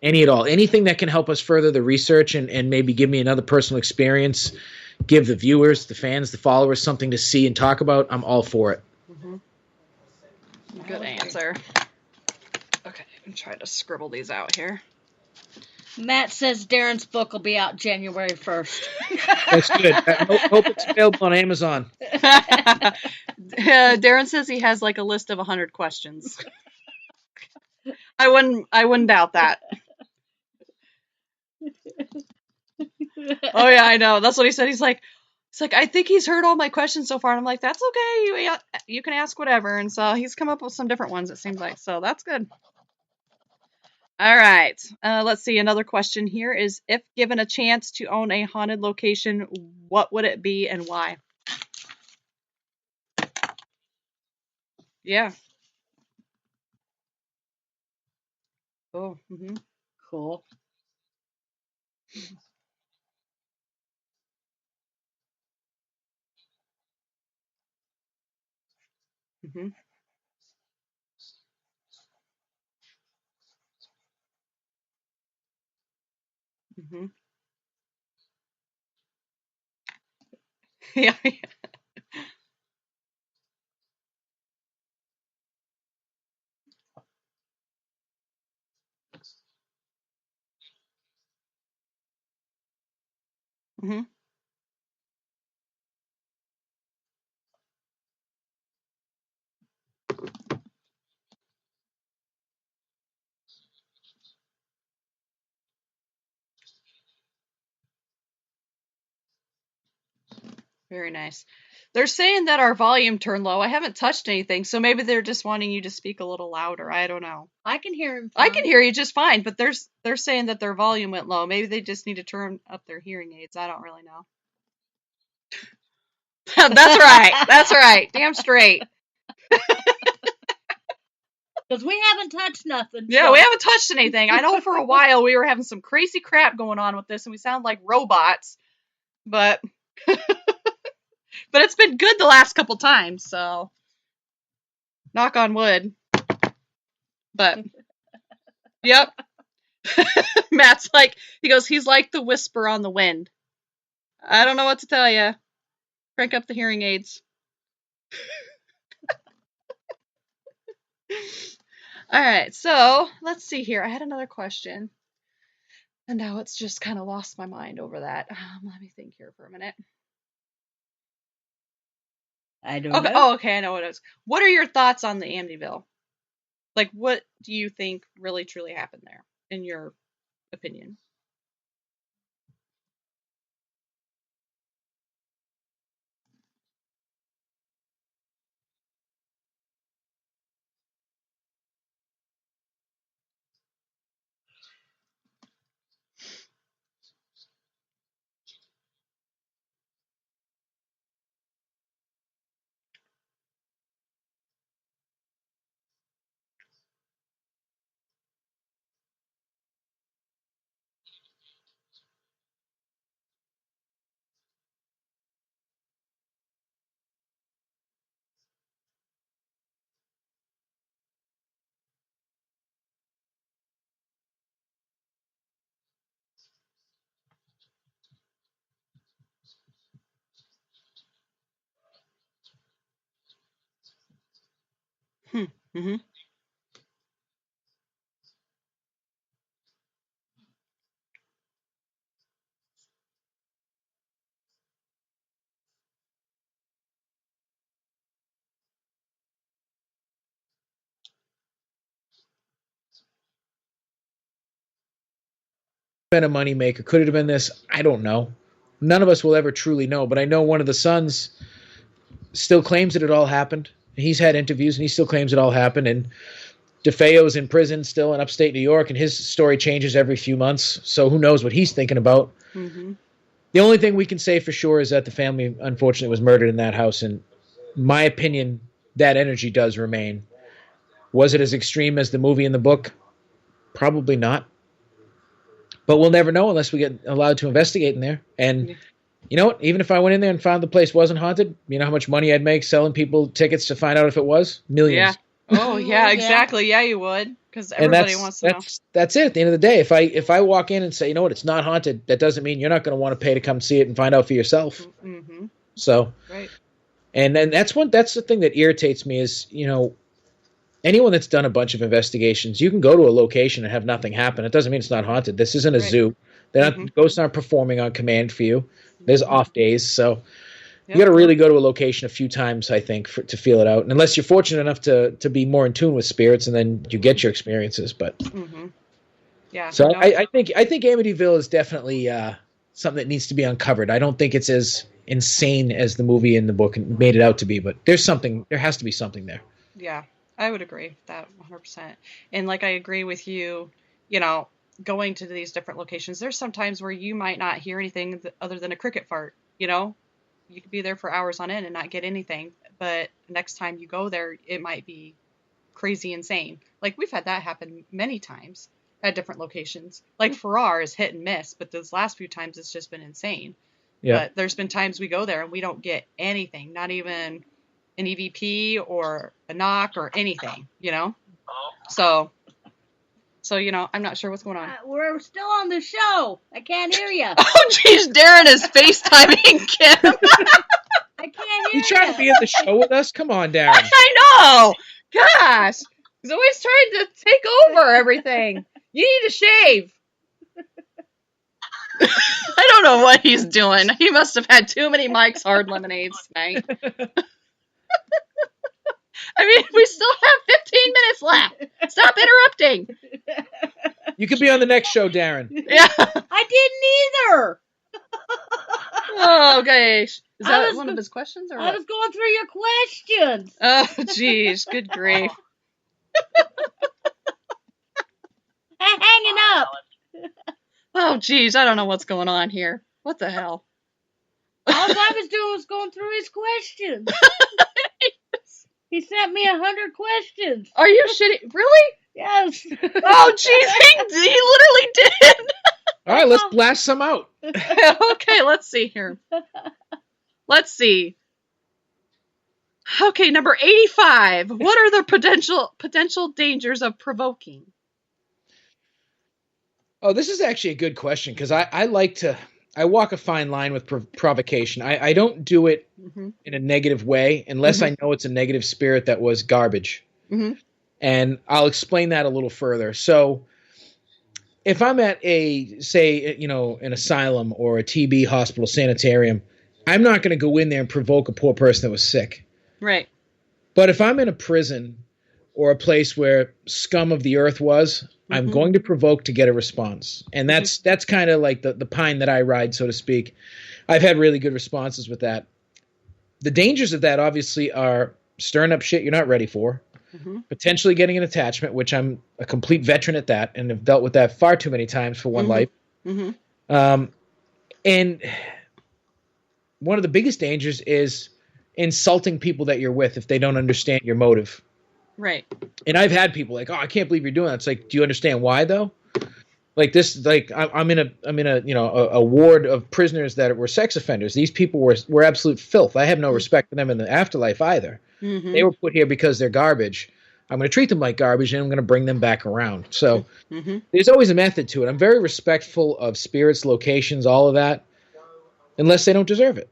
Any at all. Anything that can help us further the research and maybe give me another personal experience, give the viewers, the fans, the followers something to see and talk about, I'm all for it. Good answer. Okay, I'm trying to scribble these out here. Matt says Darren's book will be out January 1st. That's good. I hope it's available on Amazon. Darren says he has like a list of 100 questions. I wouldn't doubt that. Oh yeah, I know. That's what he said. He's like, I think he's heard all my questions so far. And I'm like, that's okay. You can ask whatever. And so he's come up with some different ones, it seems like. So that's good. All right. Let's see. Another question here is, if given a chance to own a haunted location, what would it be and why? Yeah. Oh. Mm-hmm. Cool. Mm-hmm. Mm-hmm. Yeah. Mm-hmm. Very nice. They're saying that our volume turned low. I haven't touched anything, so maybe they're just wanting you to speak a little louder. I don't know. I can hear him. I can hear you just fine, but they're saying that their volume went low. Maybe they just need to turn up their hearing aids. I don't really know. That's right. That's right. Damn straight. Because we haven't touched nothing. Yeah, so. we haven't touched anything. I know for a while we were having some crazy crap going on with this, and we sound like robots, but but it's been good the last couple times, so knock on wood. But yep. Matt's like, he's like the whisper on the wind. I don't know what to tell you. Crank up the hearing aids. All right, so let's see here. I had another question, and now it's just kind of lost my mind over that. Let me think here for a minute. I don't Okay. know. Oh, okay. I know what it is. What are your thoughts on the Amityville? Like, what do you think really truly happened there, in your opinion? Mm-hmm. been a moneymaker? Could it have been this? I don't know. None of us will ever truly know, but I know one of the sons still claims that it all happened. He's had interviews, and he still claims it all happened, and DeFeo's in prison still in upstate New York, and his story changes every few months, so who knows what he's thinking about. Mm-hmm. The only thing we can say for sure is that the family, unfortunately, was murdered in that house, and my opinion, that energy does remain. Was it as extreme as the movie and the book? Probably not. But we'll never know unless we get allowed to investigate in there. And you know what? Even if I went in there and found the place wasn't haunted, you know how much money I'd make selling people tickets to find out if it was? Millions. Yeah. Oh, yeah, exactly. Yeah, you would. Because everybody wants to know. That's it. At the end of the day, if I walk in and say, you know what, it's not haunted, that doesn't mean you're not going to want to pay to come see it and find out for yourself. Mm-hmm. So, right. And then that's the thing that irritates me is, you know, anyone that's done a bunch of investigations, you can go to a location and have nothing happen. It doesn't mean it's not haunted. This isn't a zoo. They're not ghosts aren't performing on command for you. There's off days, so you got to really go to a location a few times, I think, to feel it out. And unless you're fortunate enough to be more in tune with spirits, and then you get your experiences. But yeah. So I think Amityville is definitely something that needs to be uncovered. I don't think it's as insane as the movie and the book made it out to be, but there's something. There has to be something there. Yeah, I would agree with that 100%. And like I agree with you, you know, going to these different locations, there's some times where you might not hear anything other than a cricket fart, you know? You could be there for hours on end and not get anything, but next time you go there, it might be crazy insane. Like, we've had that happen many times at different locations. Like, Farrar is hit and miss, but those last few times it's just been insane. Yeah. But there's been times we go there and we don't get anything, not even an EVP or a knock or anything, you know? So, you know, I'm not sure what's going on. We're still on the show. I can't hear you. Oh, jeez, Darren is FaceTiming Kim. I can't hear you. You trying to be at the show with us? Come on, Darren. I know. Gosh. He's always trying to take over everything. You need to shave. I don't know what he's doing. He must have had too many Mike's Hard Lemonades tonight. I mean, we still have 15 minutes left. Stop interrupting. You could be on the next show, Darren. Yeah. I didn't either. Oh, gosh. Is that one of his questions? Or I was going through your questions. Oh, jeez. Good grief. Hanging up. Oh, jeez. I don't know what's going on here. What the hell? All I was doing was going through his questions. He sent me 100 questions. Are you shitting? Really? Yes. Oh, jeez, he literally did. All right, let's blast some out. Okay, let's see here. Let's see. Okay, number 85. What are the potential dangers of provoking? Oh, this is actually a good question because I like to. I walk a fine line with provocation. I don't do it in a negative way unless I know it's a negative spirit that was garbage. And I'll explain that a little further. So if I'm at an asylum or a TB hospital sanitarium, I'm not going to go in there and provoke a poor person that was sick. Right. But if I'm in a prison or a place where scum of the earth was, I'm going to provoke to get a response. And that's kind of like the pine that I ride, so to speak. I've had really good responses with that. The dangers of that obviously are stirring up shit you're not ready for, potentially getting an attachment, which I'm a complete veteran at that and have dealt with that far too many times for one life. And one of the biggest dangers is insulting people that you're with if they don't understand your motive. Right. And I've had people like, "Oh, I can't believe you're doing that." It's like, do you understand why though? Like this, like I'm in a ward of prisoners that were sex offenders. These people were absolute filth. I have no respect for them in the afterlife either. They were put here because they're garbage. I'm going to treat them like garbage, and I'm going to bring them back around. So there's always a method to it. I'm very respectful of spirits, locations, all of that, unless they don't deserve it.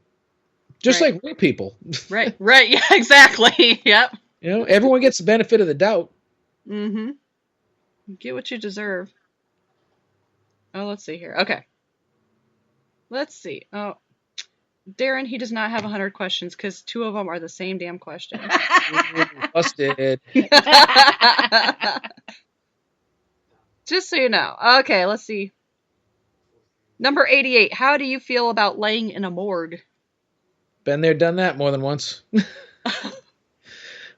Just like real people. Right. Yeah, exactly. Yep. You know, everyone gets the benefit of the doubt. Get what you deserve. Oh, let's see here. Okay. Let's see. Oh, Darren, he does not have 100 questions because 2 of them are the same damn question. Busted. Just so you know. Okay, let's see. Number 88. How do you feel about laying in a morgue? Been there, done that more than once.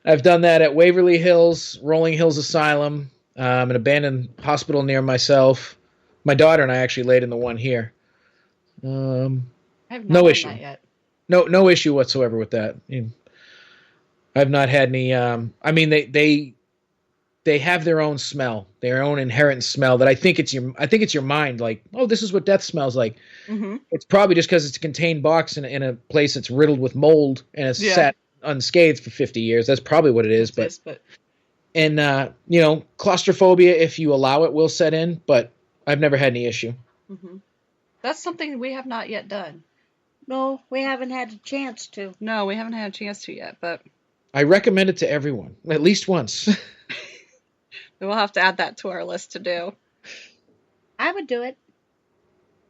I've done that at Waverly Hills, Rolling Hills Asylum, an abandoned hospital near myself. My daughter and I actually laid in the one here. I have not No done issue. that yet. No issue whatsoever with that. I've not had any. They have their own smell, their own inherent smell that I think it's your mind. Like, oh, this is what death smells like. Mm-hmm. It's probably just because it's a contained box in a place that's riddled with mold and it's sat unscathed for 50 years. That's probably what it is. And claustrophobia, if you allow it, will set in. But I've never had any issue. Mm-hmm. That's something we have not yet done. No, we haven't had a chance to. No, we haven't had a chance to yet, but I recommend it to everyone, at least once. we'll have to add that to our list to do. I would do it.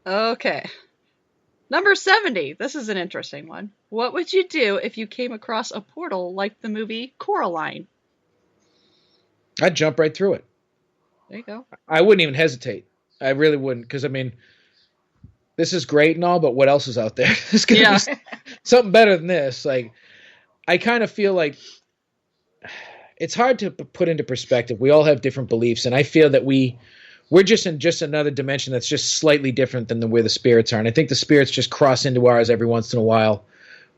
Okay. Number 70. This is an interesting one. What would you do if you came across a portal like the movie Coraline? I'd jump right through it. There you go. I wouldn't even hesitate. I really wouldn't, because, this is great and all, but what else is out there? There's going to be something better than this. Like, I kind of feel like it's hard to put into perspective. We all have different beliefs, and I feel that we're just in another dimension that's just slightly different than where the spirits are. And I think the spirits just cross into ours every once in a while,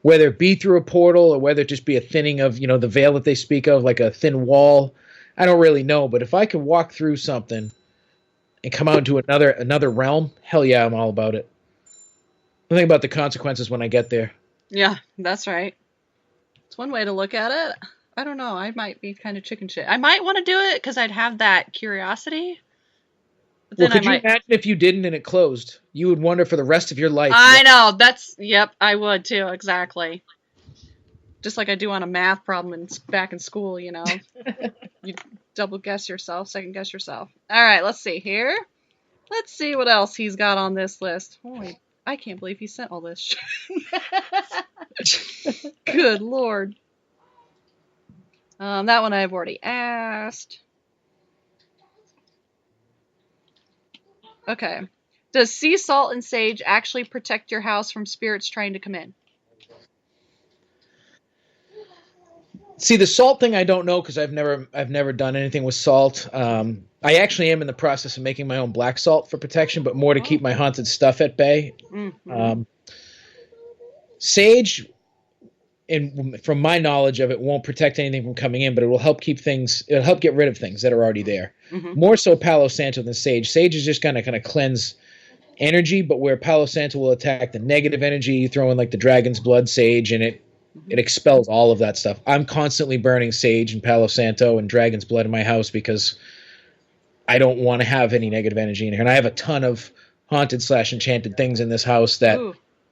whether it be through a portal or whether it just be a thinning of, the veil that they speak of, like a thin wall. I don't really know, but if I could walk through something and come out into another realm, hell yeah, I'm all about it. I think about the consequences when I get there. Yeah, that's right. It's one way to look at it. I don't know. I might be kind of chicken shit. I might want to do it because I'd have that curiosity. But then could you imagine if you didn't and it closed? You would wonder for the rest of your life. I know. Yep, I would too. Exactly. Just like I do on a math problem back in school, You double guess yourself, second guess yourself. All right, let's see here. Let's see what else he's got on this list. Holy, I can't believe he sent all this. Good Lord. That one I've already asked. Okay. Does sea salt and sage actually protect your house from spirits trying to come in? See, the salt thing I don't know because I've never done anything with salt. I actually am in the process of making my own black salt for protection, but more to keep my haunted stuff at bay. Mm-hmm. Sage, and from my knowledge of it, won't protect anything from coming in, but it will help keep things. It'll help get rid of things that are already there. Mm-hmm. More so Palo Santo than sage. Sage is just gonna kind of cleanse energy, but where Palo Santo will attack the negative energy, you throw in like the dragon's blood sage, and it expels all of that stuff. I'm constantly burning sage and Palo Santo and dragon's blood in my house because I don't want to have any negative energy in here. And I have a ton of haunted/enchanted things in this house that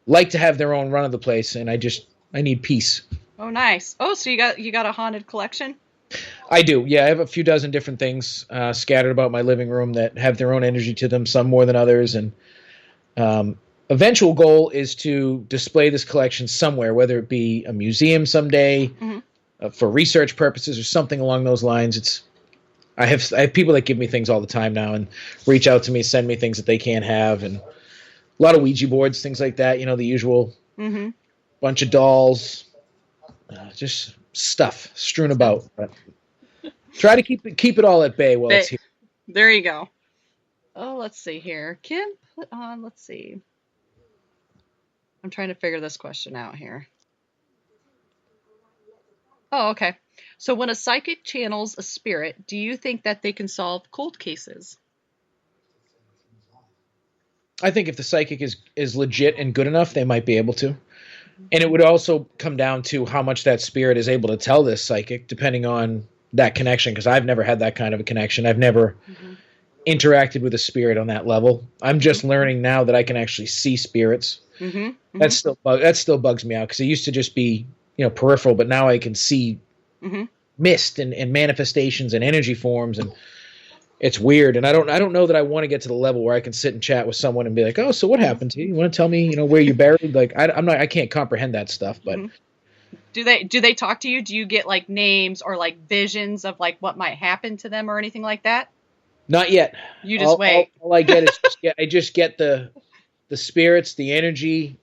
like to have their own run of the place, and I need peace. Oh, nice. Oh, so you got a haunted collection? I do. Yeah, I have a few dozen different things scattered about my living room that have their own energy to them, some more than others. And eventual goal is to display this collection somewhere, whether it be a museum someday, for research purposes or something along those lines. I have people that give me things all the time now and reach out to me, send me things that they can't have, and a lot of Ouija boards, things like that. The usual bunch of dolls, just stuff strewn about. But try to keep it all at bay while it's here. There you go. Oh, let's see here. Kim, put on. Let's see. I'm trying to figure this question out here. Oh, okay. So when a psychic channels a spirit, do you think that they can solve cold cases? I think if the psychic is legit and good enough, they might be able to. And it would also come down to how much that spirit is able to tell this psychic, depending on that connection, because I've never had that kind of a connection. I've never interacted with a spirit on that level. I'm just learning now that I can actually see spirits. That still bugs me out because it used to just be peripheral, but now I can see mist and manifestations and energy forms, and it's weird. And I don't know that I want to get to the level where I can sit and chat with someone and be like, oh, so what happened to you? You want to tell me where you're buried? Like I can't comprehend that stuff. But do they talk to you? Do you get like names or like visions of like what might happen to them or anything like that? Not yet. You just wait. All I get is I just get the the spirits, the energy,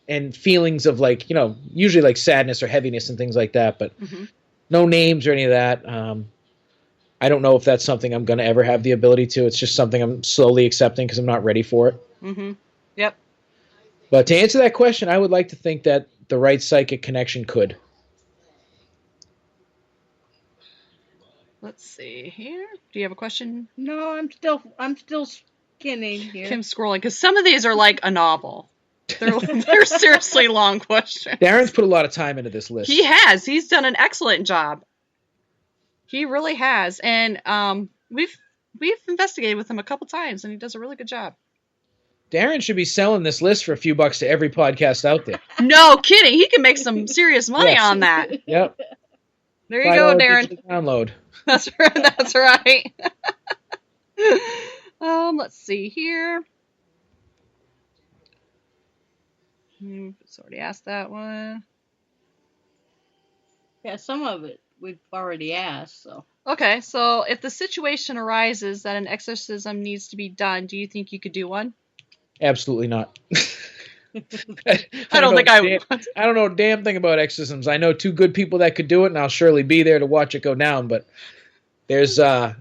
and feelings of like, usually like sadness or heaviness and things like that, but no names or any of that. I don't know if that's something I'm going to ever have the ability to. It's just something I'm slowly accepting because I'm not ready for it. Yep. But to answer that question, I would like to think that the right psychic connection could. Let's see here. Do you have a question? No, I'm still skinning here. Kim's scrolling because some of these are like a novel. They're seriously long questions. Darren's put a lot of time into this list. He has. He's done an excellent job. He really has, and we've investigated with him a couple times, and he does a really good job. Darren should be selling this list for a few bucks to every podcast out there. No kidding. He can make some serious money on that. Yep. There you go, Darren. Download. That's right. That's right. Let's see here. It's already asked that one. Yeah, some of it we've already asked. So. Okay, so if the situation arises that an exorcism needs to be done, do you think you could do one? Absolutely not. I don't think I would. I don't know a damn thing about exorcisms. I know two good people that could do it, and I'll surely be there to watch it go down. But there's, I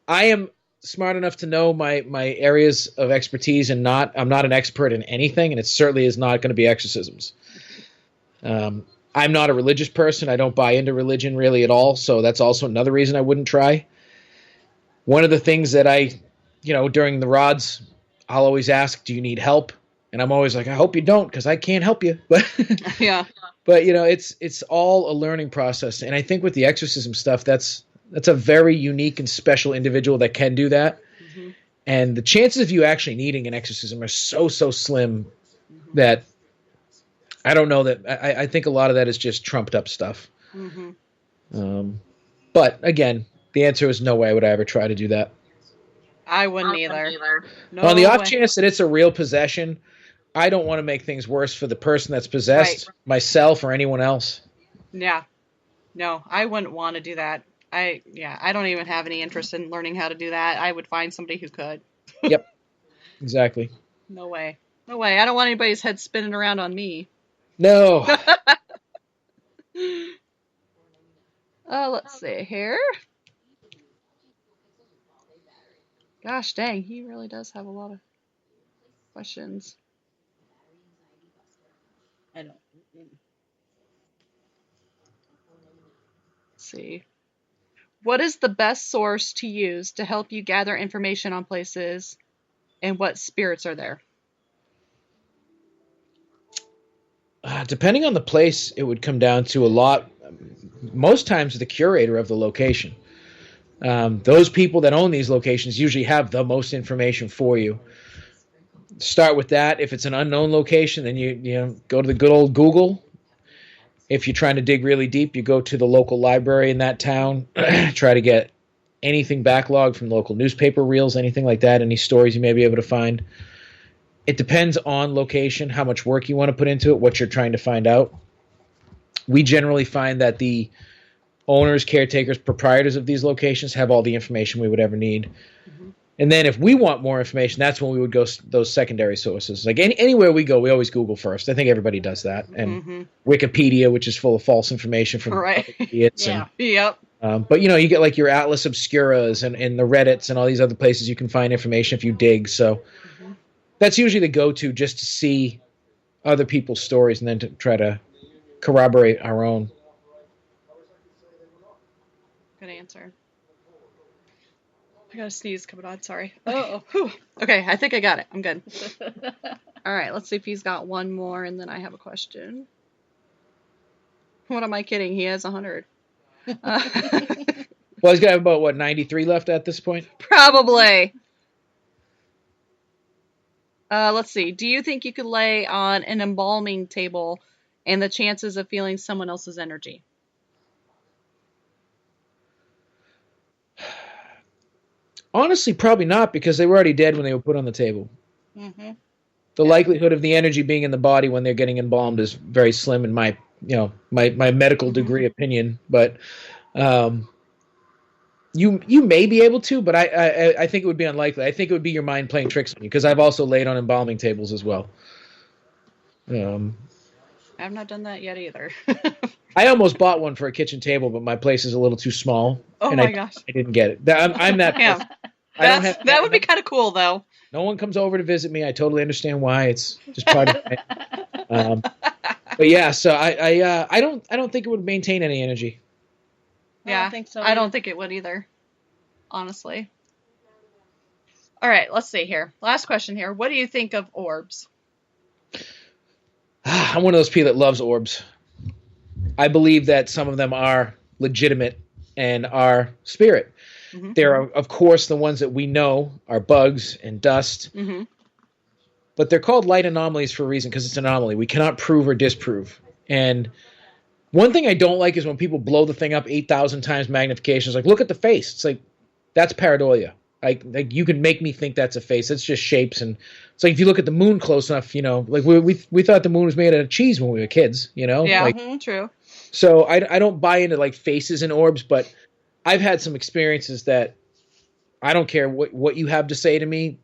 am smart enough to know my areas of expertise, and I'm not an expert in anything, and it certainly is not going to be exorcisms. I'm not a religious person. I don't buy into religion really at all, so that's also another reason I wouldn't try. One of the things that during the rods, I'll always ask, do you need help? And I'm always like, I hope you don't, because I can't help you. But yeah. But it's all a learning process. And I think with the exorcism stuff, that's a very unique and special individual that can do that. And the chances of you actually needing an exorcism are so slim that I don't know that I think a lot of that is just trumped up stuff. But again, the answer is no way would I ever try to do that. I wouldn't either. No On the off way. chance that it's a real possession, I don't want to make things worse for the person that's possessed, myself, or anyone else. Yeah. No, I wouldn't want to do that. I don't even have any interest in learning how to do that. I would find somebody who could. Yep. Exactly. No way. No way. I don't want anybody's head spinning around on me. No. Let's see here. Gosh dang, he really does have a lot of questions. I don't. Let's see. What is the best source to use to help you gather information on places and what spirits are there? Depending on the place, it would come down to a lot. Most times, the curator of the location. Those people that own these locations usually have the most information for you. Start with that. If it's an unknown location, then you go to the good old Google. If you're trying to dig really deep, you go to the local library in that town. Try to get anything backlogged from local newspaper reels, anything like that, any stories you may be able to find. It depends on location, how much work you want to put into it, what you're trying to find out. We generally find that the owners, caretakers, proprietors of these locations have all the information we would ever need. And then if we want more information, that's when we would go those secondary sources. Like anywhere we go, we always Google first. I think everybody does that. And Wikipedia, which is full of false information from idiots. Yeah. Yep. But you get like your Atlas Obscuras and the Reddits and all these other places you can find information if you dig. So that's usually the go-to, just to see other people's stories and then to try to corroborate our own. Good answer. I got a sneeze coming on. Sorry. Oh. Okay, I think I got it. I'm good. All right, let's see if he's got one more, and then I have a question. What am I kidding? He has 100. Well, he's got about, 93 left at this point? Probably. Let's see. Do you think you could lay on an embalming table and the chances of feeling someone else's energy? Honestly, probably not, because they were already dead when they were put on the table. The likelihood of the energy being in the body when they're getting embalmed is very slim in my medical degree opinion. But You may be able to, but I think it would be unlikely. I think it would be your mind playing tricks on you, because I've also laid on embalming tables as well. I've not done that yet either. I almost bought one for a kitchen table, but my place is a little too small. Oh and my gosh. I didn't get it. I'm that. Yeah. That would be kind of cool, though. No one comes over to visit me. I totally understand why. It's just part of it. But yeah, so I don't think it would maintain any energy. Yeah, I don't think so. I don't think it would either, honestly. All right, let's see here. Last question here. What do you think of orbs? I'm one of those people that loves orbs. I believe that some of them are legitimate and are spirit. Mm-hmm. There are, of course, the ones that we know are bugs and dust. Mm-hmm. But they're called light anomalies for a reason, because it's an anomaly. We cannot prove or disprove. And one thing I don't like is when people blow the thing up 8,000 times magnification. It's like, look at the face. It's like, that's pareidolia. Like you can make me think that's a face. It's just shapes. And it's like, if you look at the moon close enough, like we thought the moon was made out of cheese when we were kids, Yeah, like, true. So I don't buy into like faces and orbs, but I've had some experiences that I don't care what you have to say to me.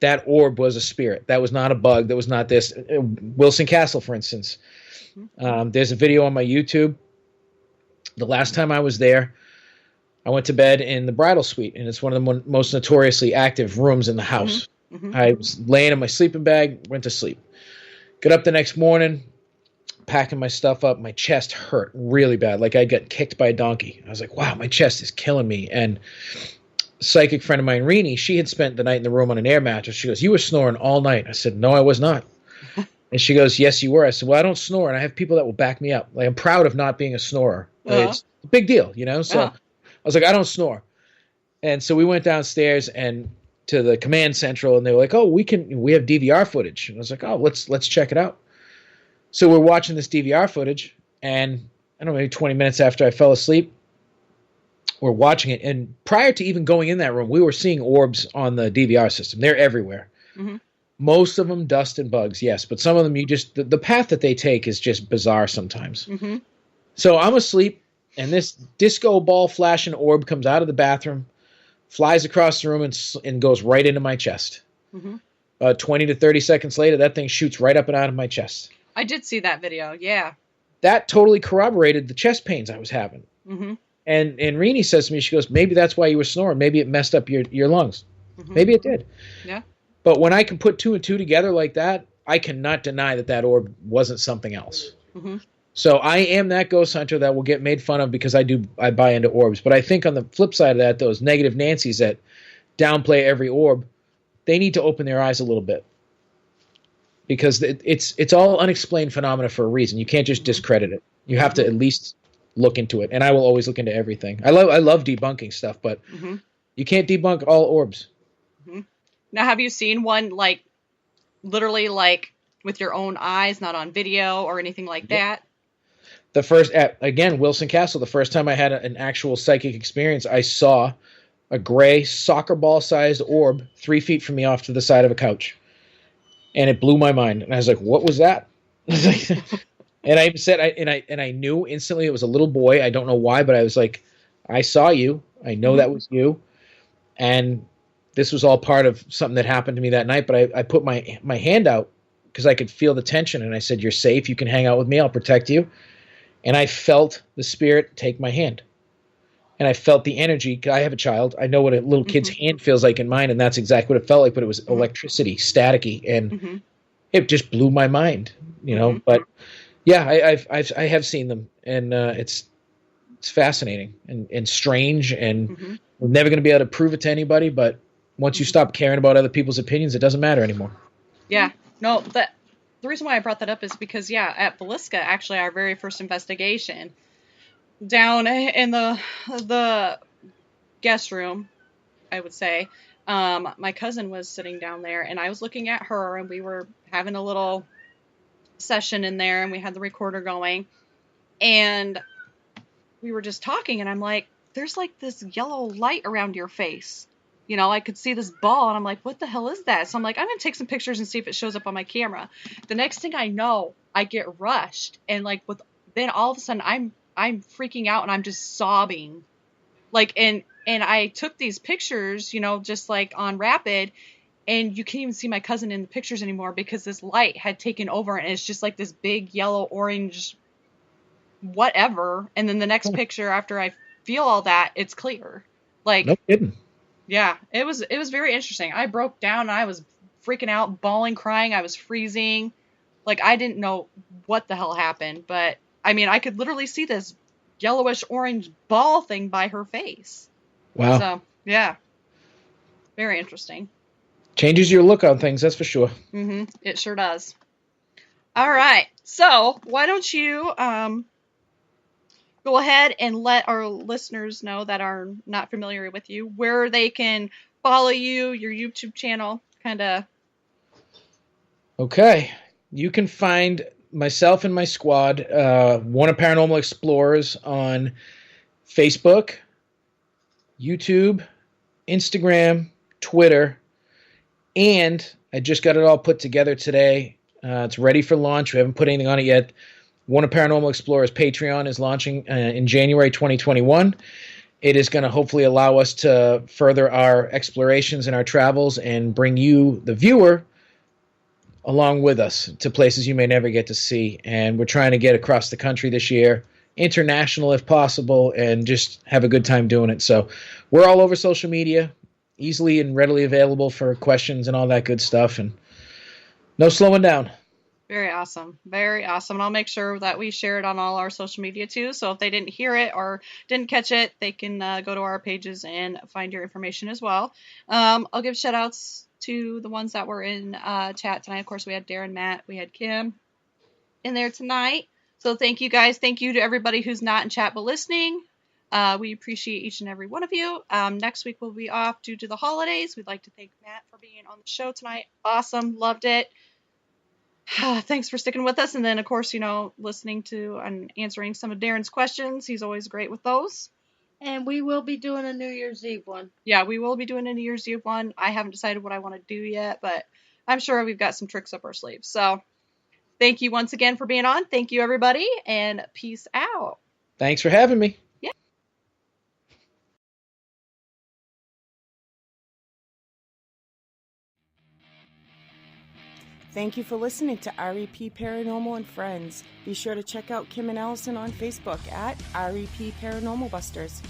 That orb was a spirit. That was not a bug. That was not this. Wilson Castle, for instance. There's a video on my YouTube. The last time I was there, I went to bed in the bridal suite, and it's one of the most notoriously active rooms in the house. Mm-hmm. I was laying in my sleeping bag, went to sleep. Got up the next morning, packing my stuff up. My chest hurt really bad, like I got kicked by a donkey. I was like, wow, my chest is killing me. And a psychic friend of mine, Rini, she had spent the night in the room on an air mattress. She goes, you were snoring all night. I said, no, I was not. And she goes, yes, you were. I said, well, I don't snore, and I have people that will back me up. Like, I'm proud of not being a snorer. It's a big deal, So I was like, I don't snore. And so we went downstairs and to the command central, and they were like, oh, we have DVR footage. And I was like, oh, let's check it out. So we're watching this DVR footage, and I don't know, maybe 20 minutes after I fell asleep, we're watching it. And prior to even going in that room, we were seeing orbs on the DVR system. They're everywhere. Mm-hmm. Most of them dust and bugs, yes. But some of them, the path that they take is just bizarre sometimes. Mm-hmm. So I'm asleep, and this disco ball flashing orb comes out of the bathroom, flies across the room, and goes right into my chest. Mm-hmm. 20 to 30 seconds later, that thing shoots right up and out of my chest. I did see that video, yeah. That totally corroborated the chest pains I was having. Mm-hmm. And Rini says to me, she goes, maybe that's why you were snoring. Maybe it messed up your lungs. Mm-hmm. Maybe it did. Yeah. But when I can put two and two together like that, I cannot deny that orb wasn't something else. Mm-hmm. So I am that ghost hunter that will get made fun of because I buy into orbs. But I think on the flip side of that, those negative Nancys that downplay every orb, they need to open their eyes a little bit. Because it's all unexplained phenomena for a reason. You can't just discredit it. You have to at least look into it. And I will always look into everything. I love debunking stuff, but you can't debunk all orbs. Mm-hmm. Now, have you seen one like literally like with your own eyes, not on video or anything like that? The first, again, Wilson Castle, the first time I had an actual psychic experience, I saw a gray soccer ball sized orb 3 feet from me off to the side of a couch. And it blew my mind. And I was like, what was that? And I even said, I knew instantly it was a little boy. I don't know why, but I was like, I saw you. I know that was you. And this was all part of something that happened to me that night. But I put my hand out because I could feel the tension. And I said, you're safe. You can hang out with me. I'll protect you. And I felt the spirit take my hand. And I felt the energy. I have a child. I know what a little kid's hand feels like in mine, and that's exactly what it felt like. But it was electricity, staticky, and it just blew my mind, But yeah, I have seen them, and it's fascinating and strange, and we're never going to be able to prove it to anybody. But once you stop caring about other people's opinions, it doesn't matter anymore. Yeah, no. The reason why I brought that up is because at Villisca, actually, our very first investigation. Down in the guest room, I would say, my cousin was sitting down there, and I was looking at her, and we were having a little session in there, and we had the recorder going, and we were just talking, and I'm like, there's like this yellow light around your face. I could see this ball, and I'm like, what the hell is that? So I'm like, I'm going to take some pictures and see if it shows up on my camera. The next thing I know, I get rushed, and then all of a sudden I'm freaking out and I'm just sobbing. Like, and And I took these pictures, just like on rapid, and you can't even see my cousin in the pictures anymore because this light had taken over and it's just like this big yellow, orange, whatever. And then the next picture after I feel all that, it's clear. Like, No kidding. Yeah, it was very interesting. I broke down. I was freaking out, bawling, crying. I was freezing. Like, I didn't know what the hell happened, but I mean, I could literally see this yellowish orange ball thing by her face. Wow. So, yeah. Very interesting. Changes your look on things, that's for sure. It sure does. All right. So, why don't you go ahead and let our listeners know that are not familiar with you where they can follow you, your YouTube channel, kind of. Okay. You can find myself and my squad, One of Paranormal Explorers, on Facebook, YouTube, Instagram, Twitter, and I just got it all put together today. It's ready for launch. We haven't put anything on it yet. One of Paranormal Explorers Patreon is launching in January 2021. It is going to hopefully allow us to further our explorations and our travels and bring you, the viewer, along with us to places you may never get to see. And we're trying to get across the country this year, international if possible, and just have a good time doing it. So we're all over social media, easily and readily available for questions and all that good stuff. And no slowing down. Very awesome. Very awesome. And I'll make sure that we share it on all our social media too. So if they didn't hear it or didn't catch it, they can go to our pages and find your information as well. I'll give shout outs to the ones that were in chat tonight. Of course, we had Darren, Matt, we had Kim in there tonight. So thank you guys. Thank you to everybody who's not in chat but listening. We appreciate each and every one of you. Next week we'll be off due to the holidays. We'd like to thank Matt for being on the show tonight. Awesome. Loved it. Thanks for sticking with us. And then, of course, listening to and answering some of Darren's questions. He's always great with those. And we will be doing a New Year's Eve one. Yeah, we will be doing a New Year's Eve one. I haven't decided what I want to do yet, but I'm sure we've got some tricks up our sleeves. So thank you once again for being on. Thank you, everybody, and peace out. Thanks for having me. Yeah. Thank you for listening to REP Paranormal and Friends. Be sure to check out Kim and Allison on Facebook at REP Paranormal Busters.